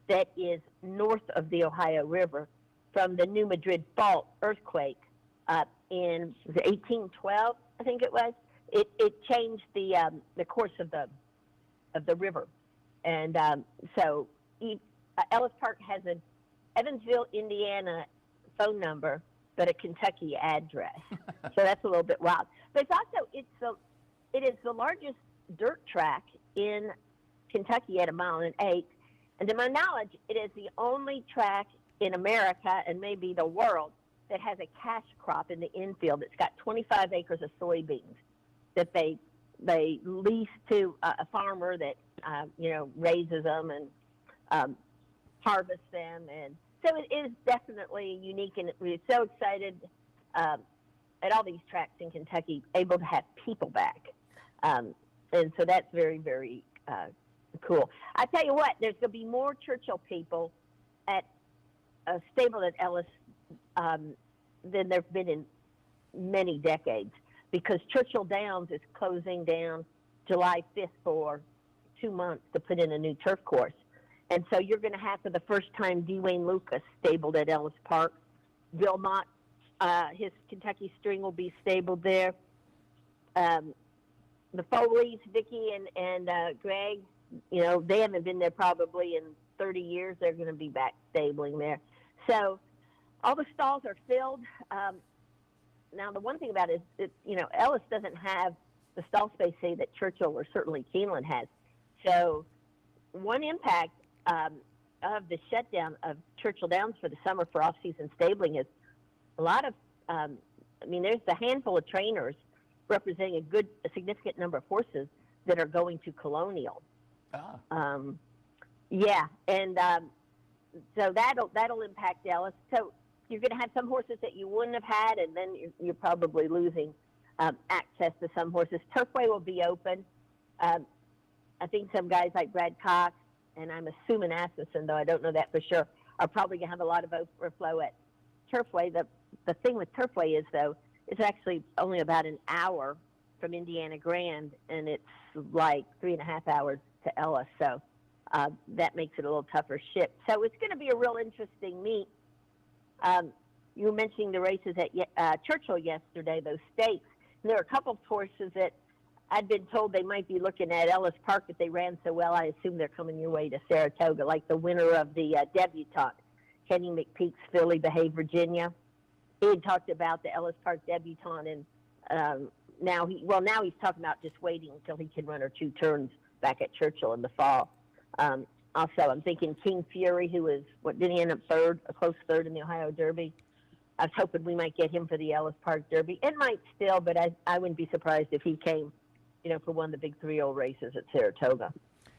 that is north of the Ohio River. from the New Madrid fault earthquake in 1812, I think it was. It changed the course of the river, and so Ellis Park has an Evansville, Indiana phone number, but a Kentucky address. So that's a little bit wild. But it's also it is the largest dirt track in Kentucky at 1.8 miles. And to my knowledge, it is the only track in America and maybe the world that has a cash crop in the infield. It's got 25 acres of soybeans that they lease to a farmer that raises them and harvests them. And so it is definitely unique, and we're so excited at all these tracks in Kentucky, able to have people back. And so that's very, very cool. I tell you what, there's going to be more Churchill people at a stable at Ellis than there've been in many decades, because Churchill Downs is closing down July 5th for 2 months to put in a new turf course. And so you're going to have, for the first time, Dwayne Lucas stabled at Ellis Park. Belmont, his Kentucky string will be stabled there. The Foleys, Vicki and Greg, they haven't been there probably in 30 years. They're going to be back stabling there. So all the stalls are filled. Now, the one thing about it is, Ellis doesn't have the stall space, say, that Churchill or certainly Keeneland has. So one impact of the shutdown of Churchill Downs for the summer for off-season stabling is a lot of, there's a handful of trainers representing a significant number of horses that are going to Colonial. Yeah, and so that'll impact Ellis. So you're going to have some horses that you wouldn't have had, and then you're probably losing access to some horses. Turfway will be open. I think some guys like Brad Cox, and I'm assuming Asmussen, though I don't know that for sure, are probably going to have a lot of overflow at Turfway. The thing with Turfway is, though, it's actually only about an hour from Indiana Grand, and it's like 3.5 hours to Ellis. So that makes it a little tougher ship. So it's going to be a real interesting meet. You were mentioning the races at Churchill yesterday, those stakes. And there are a couple of horses that I'd been told they might be looking at Ellis Park, but they ran so well, I assume they're coming your way to Saratoga, like the winner of the debutante, Kenny McPeak's filly, Behave Virginia. He had talked about the Ellis Park debutante, and now he's talking about just waiting until he can run her 2 turns back at Churchill in the fall. Also, I'm thinking King Fury, who is, did he end up third, a close third in the Ohio Derby? I was hoping we might get him for the Ellis Park Derby. It might still, but I wouldn't be surprised if he came, for one of the big 3-year-old races at Saratoga.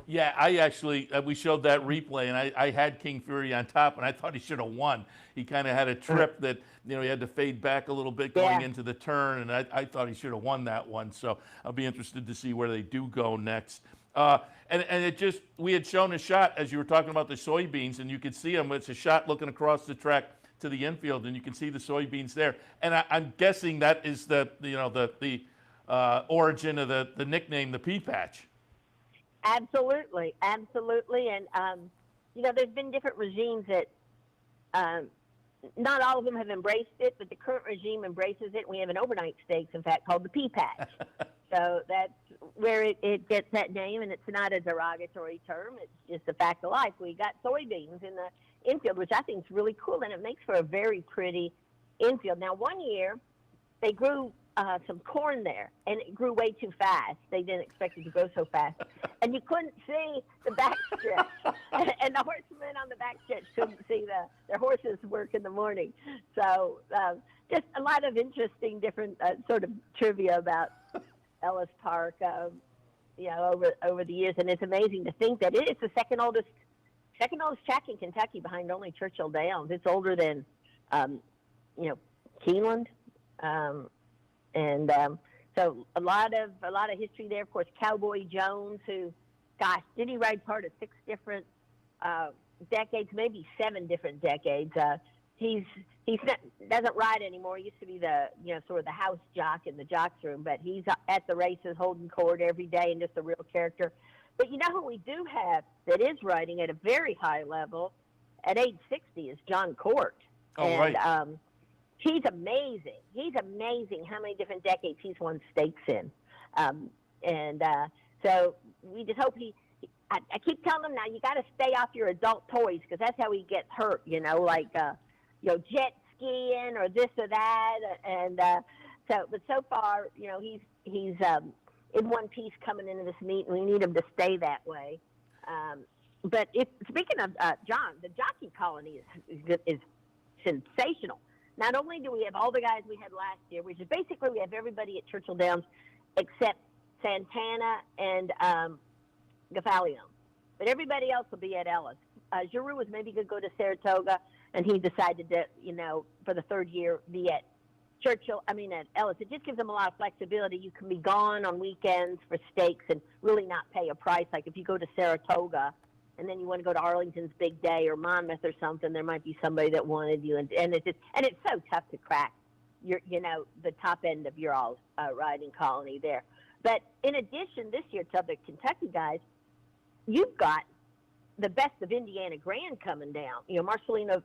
Yeah, I actually, we showed that replay, and I had King Fury on top, and I thought he should have won. He kind of had a trip that, he had to fade back a little bit going into the turn, and I thought he should have won that one. So I'll be interested to see where they do go next. And it just, we had shown a shot as you were talking about the soybeans, and you could see them. It's a shot looking across the track to the infield, and you can see the soybeans there. And I'm guessing that is the origin of the nickname, the pea patch. Absolutely. And, there's been different regimes that not all of them have embraced it, but the current regime embraces it. We have an overnight stakes, in fact, called the pea patch. So that's where it gets that name, and it's not a derogatory term. It's just a fact of life. We got soybeans in the infield, which I think is really cool, and it makes for a very pretty infield. Now, one year, they grew some corn there, and it grew way too fast. They didn't expect it to grow so fast. And you couldn't see the backstretch. And the horsemen on the backstretch couldn't see their horses work in the morning. So just a lot of interesting different sort of trivia about Ellis Park, over the years. And it's amazing to think that it's the second oldest track in Kentucky, behind only Churchill Downs. It's older than, Keeneland. So a lot of history there. Of course, Cowboy Jones, who, gosh, did he ride part of 6 different decades, maybe 7 different decades. He doesn't ride anymore. He used to be the sort of the house jock in the jocks room, but he's at the races holding court every day and just a real character. But who we do have that is riding at a very high level at age 60 is John Court. Oh, right. He's amazing. He's amazing how many different decades he's won stakes in. So we just hope I keep telling him now, you got to stay off your adult toys because that's how he gets hurt, like, jet skiing or this or that. But so far, he's in one piece coming into this meet, and we need him to stay that way. But speaking of John, the jockey colony is sensational. Not only do we have all the guys we had last year, which is basically we have everybody at Churchill Downs except Santana and Gafalion. But everybody else will be at Ellis. Giroux was maybe going to go to Saratoga, and he decided to, for the third year, be at at Ellis. It just gives them a lot of flexibility. You can be gone on weekends for stakes and really not pay a price. Like if you go to Saratoga and then you want to go to Arlington's big day or Monmouth or something, there might be somebody that wanted you. And it's so tough to crack the top end of your all riding colony there. But in addition, this year to the Kentucky guys, you've got the best of Indiana Grand coming down. Marcelino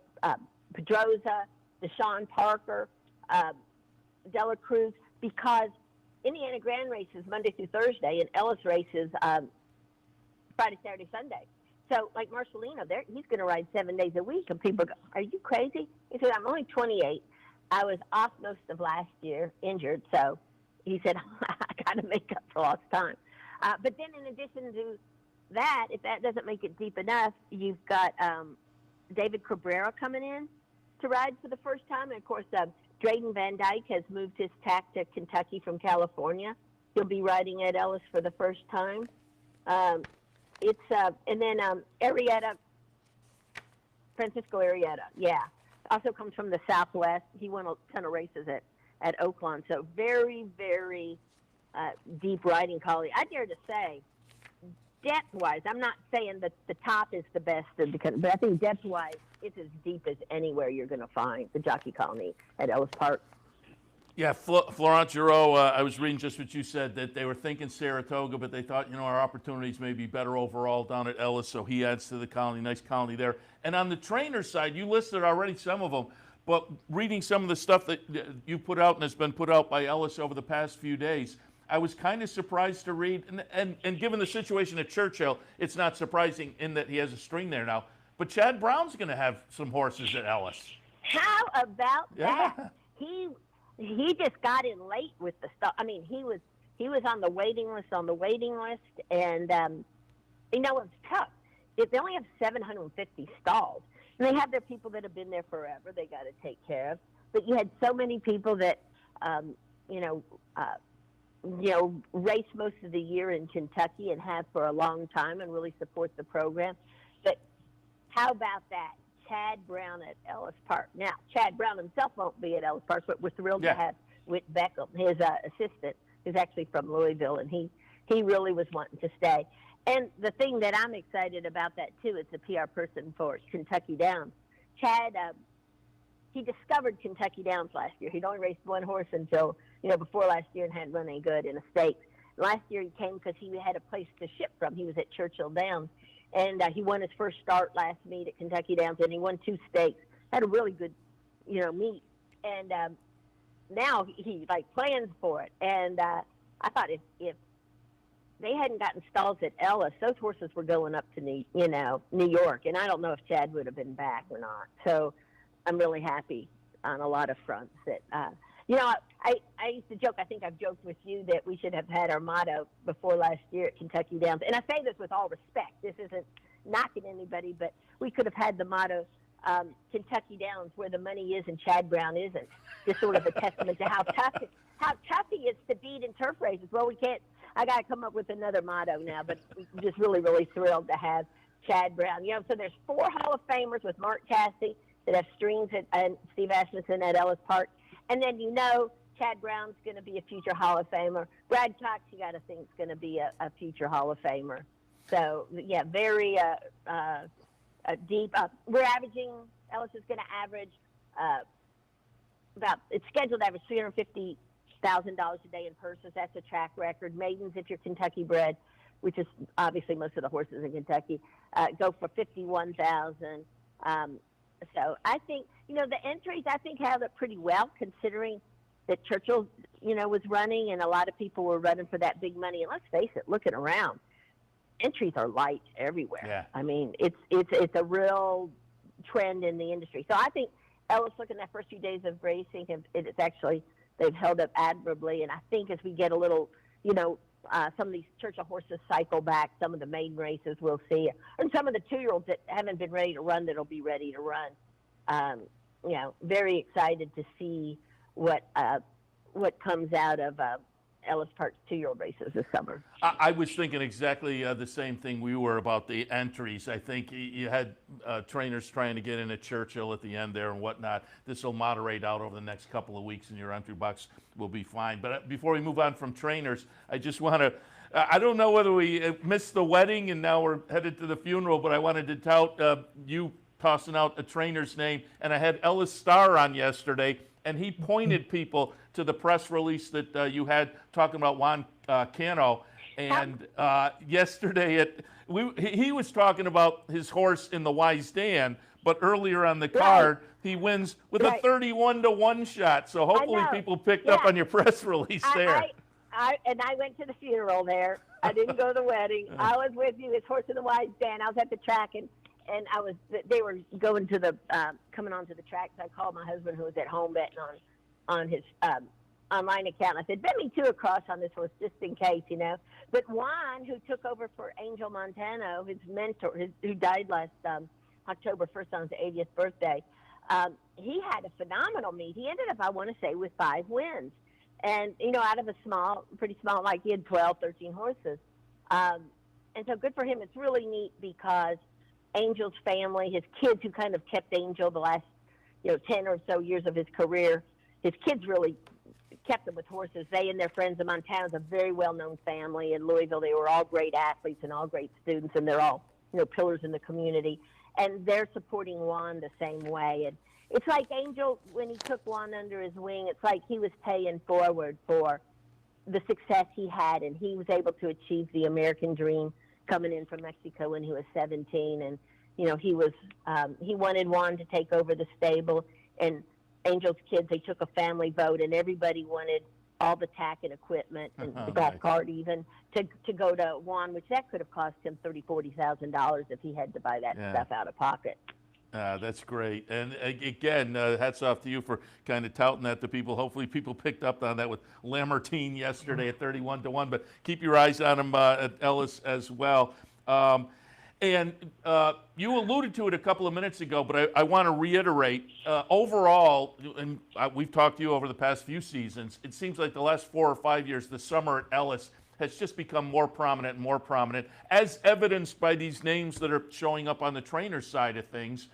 Pedroza, Deshaun Parker, Dela Cruz, because Indiana Grand races Monday through Thursday and Ellis races Friday, Saturday, Sunday. So, like Marcelino, he's going to ride 7 days a week, and people go, "Are you crazy?" He said, "I'm only 28. I was off most of last year, injured, so." He said, I got to make up for lost time. But then in addition to that, if that doesn't make it deep enough, you've got David Cabrera coming in to ride for the first time. And, of course, Drayden Van Dyke has moved his tack to Kentucky from California. He'll be riding at Ellis for the first time. And then Arrieta, Francisco Arrieta, also comes from the Southwest. He won a ton of races at Oaklawn. So very, very deep riding colony. I dare to say, depth-wise, I'm not saying that the top is the best, but I think depth-wise, it's as deep as anywhere you're going to find the jockey colony at Ellis Park. Yeah, Florent Giroux, I was reading just what you said, that they were thinking Saratoga, but they thought, our opportunities may be better overall down at Ellis, so he adds to the colony, nice colony there. And on the trainer side, you listed already some of them, but reading some of the stuff that you put out and has been put out by Ellis over the past few days, I was kind of surprised to read, and given the situation at Churchill, it's not surprising in that he has a string there now, but Chad Brown's going to have some horses at Ellis. How about that? He just got in late with the stuff. I mean, he was on the waiting list, and it's tough. They only have 750 stalls. And they have their people that have been there forever they got to take care of. But you had so many people that, race most of the year in Kentucky and have for a long time and really support the program. But how about that? Chad Brown at Ellis Park. Now, Chad Brown himself won't be at Ellis Park, but we're thrilled to have Whit Beckham, his assistant, who's actually from Louisville, and he really was wanting to stay. And the thing that I'm excited about that, too, is the PR person for Kentucky Downs. Chad, he discovered Kentucky Downs last year. He'd only raced one horse until, before last year and hadn't run any good in a stakes. Last year he came because he had a place to ship from. He was at Churchill Downs. And he won his first start last meet at Kentucky Downs, and he won 2 stakes. Had a really good, meet. And now he plans for it. And I thought if they hadn't gotten stalls at Ellis, those horses were going up to New York. And I don't know if Chad would have been back or not. So I'm really happy on a lot of fronts that I used to joke, I think I've joked with you that we should have had our motto before last year at Kentucky Downs. And I say this with all respect. This isn't knocking anybody, but we could have had the motto, Kentucky Downs, where the money is and Chad Brown isn't. Just sort of a testament to how tough he is to beat in turf races. Well, we can't. I got to come up with another motto now, but we're just really, really thrilled to have Chad Brown. So there's 4 Hall of Famers with Mark Cassidy that have strings and Steve Asmussen at Ellis Park. And then Chad Brown's going to be a future Hall of Famer. Brad Cox, you got to think, is going to be a future Hall of Famer. So, yeah, very deep. We're averaging, Ellis is going to average it's scheduled to average $350,000 a day in purses. That's a track record. Maidens, if you're Kentucky bred, which is obviously most of the horses in Kentucky, go for $51,000. So I think, the entries, I think, held up pretty well, considering that Churchill, was running, and a lot of people were running for that big money. And let's face it, looking around, entries are light everywhere. Yeah. I mean, it's a real trend in the industry. So I think Ellis, looking at that first few days of racing, it's actually, they've held up admirably. And I think as we get a little, some of these Churchill horses cycle back, some of the maiden races we'll see, and some of the 2-year-olds that haven't been ready to run that'll be ready to run. Very excited to see what comes out of Ellis Park's 2-year-old races this summer. I was thinking exactly the same thing we were about the entries. I think you had trainers trying to get into Churchill at the end there and whatnot. This will moderate out over the next couple of weeks, and your entry box will be fine. But before we move on from trainers, I just want to, I don't know whether we missed the wedding and now we're headed to the funeral, but I wanted to tout you tossing out a trainer's name. And I had Ellis Starr on yesterday, and he pointed people to the press release that you had talking about Juan Cano. And yesterday, he was talking about his horse in the Wise Dan, but earlier on the card, he wins with a 31-1 shot. So hopefully people picked up on your press release there. I went to the funeral there. I didn't go to the wedding. I was with you. His horse in the Wise Dan. I was at the track, and they were going to the coming onto the track. So I called my husband, who was at home betting on his online account. I said, bet me 2 across on this horse just in case, But Juan, who took over for Angel Montano, his mentor, who died last October 1st on his 80th birthday, he had a phenomenal meet. He ended up, I want to say, with 5 wins. And, out of a pretty small, like he had 12, 13 horses. And so good for him. It's really neat because Angel's family, his kids who kind of kept Angel the last, 10 or so years of his career, his kids really kept him with horses. They and their friends in Montana is a very well-known family in Louisville. They were all great athletes and all great students, and they're all, pillars in the community. And they're supporting Juan the same way. And it's like Angel, when he took Juan under his wing, it's like he was paying forward for the success he had, and he was able to achieve the American dream coming in from Mexico when he was 17. And, he wanted Juan to take over the stable, and Angel's kids, they took a family vote, and everybody wanted all the tack and equipment and the golf cart even to go to Juan, which that could have cost him $30,000-$40,000 if he had to buy that stuff out of pocket. That's great. And again, hats off to you for kind of touting that to people. Hopefully people picked up on that with Lamartine yesterday at 31-1, but keep your eyes on him at Ellis as well. And you alluded to it a couple of minutes ago, but I want to reiterate, overall, and we've talked to you over the past few seasons, it seems like the last 4 or 5 years, the summer at Ellis has just become more prominent and more prominent, as evidenced by these names that are showing up on the trainer side of things.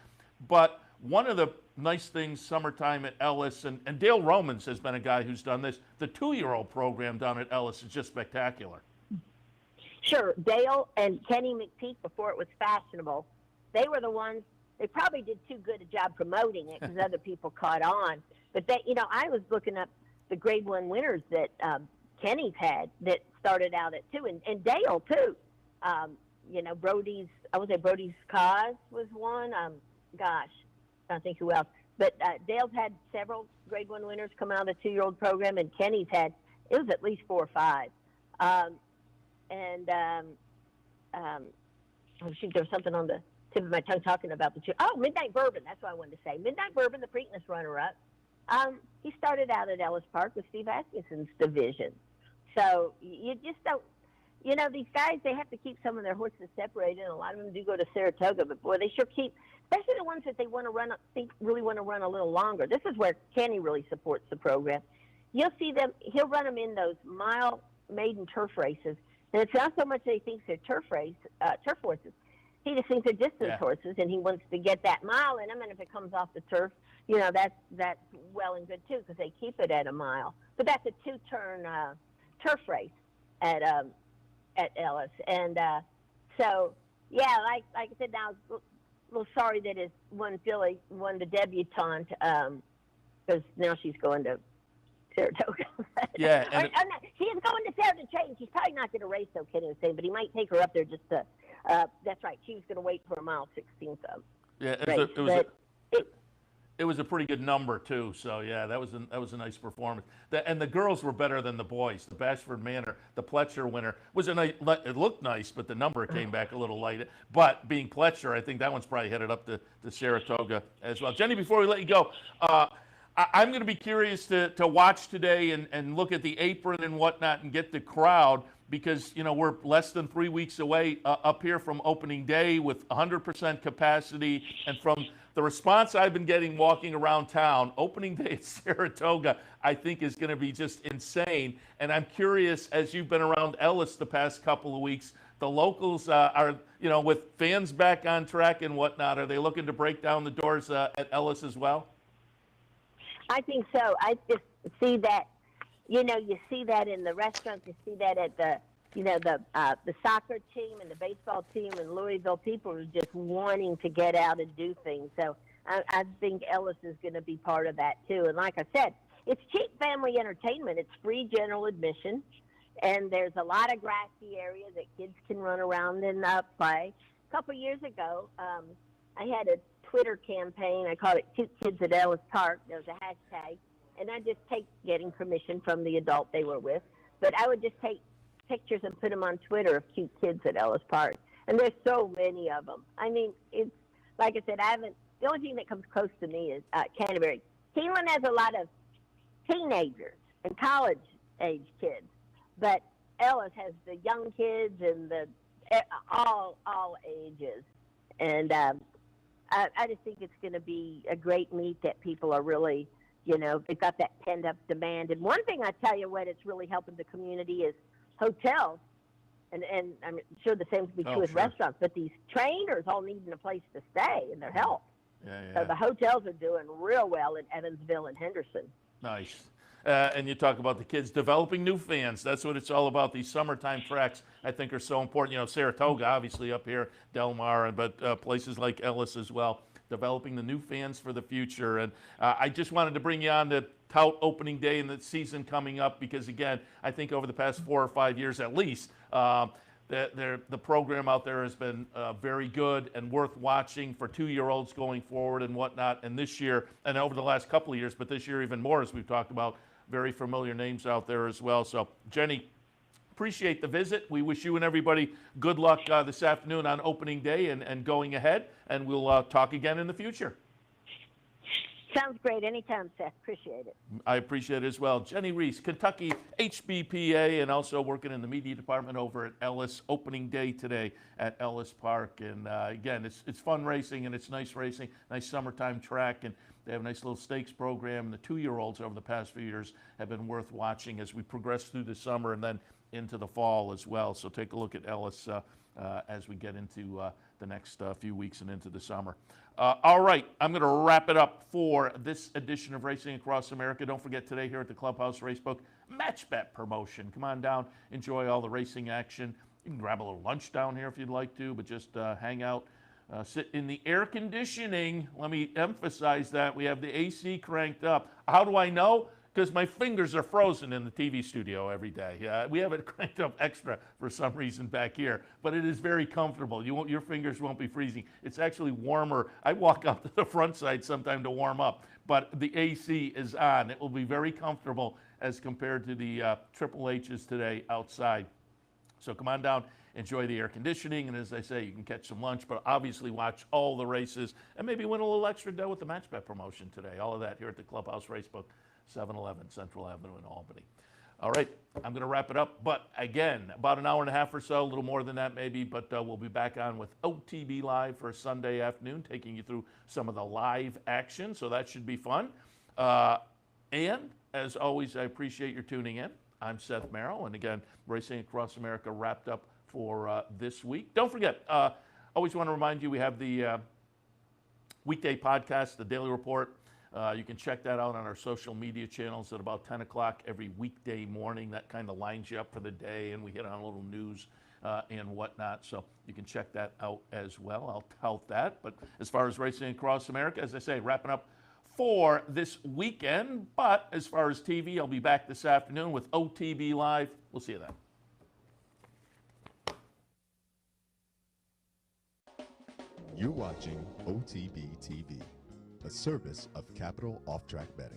But one of the nice things summertime at Ellis, and Dale Romans has been a guy who's done this, the 2-year-old program down at Ellis is just spectacular. Sure, Dale and Kenny McPeak, before it was fashionable, they were the ones, they probably did too good a job promoting it because other people caught on. But they, I was looking up the Grade 1 winners that Kenny's had that started out at 2, and Dale too. Brody's, I would say Brody's Cause was one. I don't think who else. But Dale's had several Grade 1 winners come out of the 2-year-old program, and Kenny's had, it was at least 4 or 5. There was something on the tip of my tongue talking about the 2. Oh, Midnight Bourbon, that's what I wanted to say. Midnight Bourbon, the Preakness runner-up. He started out at Ellis Park with Steve Atkinson's division. So you just don't, these guys, they have to keep some of their horses separated, and a lot of them do go to Saratoga, but boy, they sure keep, especially the ones that they want to run, really want to run a little longer. This is where Kenny really supports the program. You'll see them, he'll run them in those mile maiden turf races, and it's not so much that he thinks they're turf horses. He just thinks they're distance horses, and he wants to get that mile in them, and if it comes off the turf, that's well and good too, because they keep it at a mile. But that's a 2-turn turf race at Ellis, and so like I said, now a little sorry that his one filly won the debutante because now she's going to Saratoga. Yeah, she is going to Saratoga Train. She's probably not going to race, though, Kenny was saying, but he might take her up there just to. That's right. She was going to wait for a mile 16th. Yeah, It was a pretty good number too. So yeah, that was a nice performance. And the girls were better than the boys. The Bashford Manor, the Pletcher winner was a nice. It looked nice, but the number came back a little light. But being Pletcher, I think that one's probably headed up to Saratoga as well. Jenny, before we let you go, I'm going to be curious to watch today and look at the apron and whatnot and get the crowd, because we're less than 3 weeks away up here from opening day with 100% capacity. And from the response I've been getting walking around town, opening day at Saratoga, I think is going to be just insane. And I'm curious, as you've been around Ellis the past couple of weeks, the locals are, with fans back on track and whatnot, are they looking to break down the doors at Ellis as well? I think so. I just see that, you see that in the restaurants, you see that at the soccer team and the baseball team in Louisville. People are just wanting to get out and do things. So I think Ellis is going to be part of that too. And like I said, it's cheap family entertainment. It's free general admission, and there's a lot of grassy area that kids can run around and play. A couple of years ago, I had a Twitter campaign. I called it Cute Kids at Ellis Park. There was a hashtag, and I just getting permission from the adult they were with. But I would just take pictures and put them on Twitter of cute kids at Ellis Park. And there's so many of them. I mean, it's like I said, the only thing that comes close to me is Canterbury. Keeneland has a lot of teenagers and college-age kids, but Ellis has the young kids and the all ages. And I just think it's going to be a great meet that people are really, they've got that pent-up demand. And one thing I tell you what, it's really helping the community is hotels. And I'm sure the same can be true with restaurants, but these trainers all needing a place to stay and their help. Yeah. So the hotels are doing real well in Evansville and Henderson. Nice. And you talk about the kids developing new fans. That's what it's all about. These summertime tracks, I think, are so important. Saratoga, obviously, up here, Del Mar, but places like Ellis as well, developing the new fans for the future. And I just wanted to bring you on to tout opening day and the season coming up, because, again, I think over the past 4 or 5 years at least, the program out there has been very good and worth watching for 2-year-olds going forward and whatnot. And this year, and over the last couple of years, but this year even more, as we've talked about, very familiar names out there as well. So, Jenny, appreciate the visit. We wish you and everybody good luck this afternoon on opening day and going ahead. And we'll talk again in the future. Sounds great. Anytime, Seth. Appreciate it. I appreciate it as well. Jennie Rees, Kentucky HBPA, and also working in the media department over at Ellis. Opening day today at Ellis Park. And again, it's fun racing and it's nice racing, nice summertime track. And they have a nice little stakes program. The 2-year-olds over the past few years have been worth watching as we progress through the summer and then into the fall as well. So take a look at Ellis as we get into the next few weeks and into the summer. All right, I'm going to wrap it up for this edition of Racing Across America. Don't forget today here at the Clubhouse Racebook, match bet promotion. Come on down, enjoy all the racing action. You can grab a little lunch down here if you'd like to, but just hang out, sit in the air conditioning. Let me emphasize that. We have the AC cranked up. How do I know? Because my fingers are frozen in the TV studio every day. We have it cranked up extra for some reason back here, but it is very comfortable. Your fingers won't be freezing. It's actually warmer. I walk out to the front side sometime to warm up, but the AC is on. It will be very comfortable as compared to the Triple H's today outside. So come on down, enjoy the air conditioning, and as I say, you can catch some lunch, but obviously watch all the races and maybe win a little extra dough with the match bet promotion today. All of that here at the Clubhouse Racebook, 711 Central Avenue in Albany. All right, I'm going to wrap it up. But again, about an hour and a half or so, a little more than that maybe, but we'll be back on with OTB Live for a Sunday afternoon, taking you through some of the live action. So that should be fun. And as always, I appreciate your tuning in. I'm Seth Merrow. And again, Racing Across America wrapped up for this week. Don't forget, always want to remind you, we have the weekday podcast, the Daily Report. You can check that out on our social media channels at about 10 o'clock every weekday morning. That kind of lines you up for the day, and we hit on a little news and whatnot. So you can check that out as well. I'll tout that. But as far as Racing Across America, as I say, wrapping up for this weekend. But as far as TV, I'll be back this afternoon with OTB Live. We'll see you then. You're watching OTB TV, a service of Capital Off Track Betting.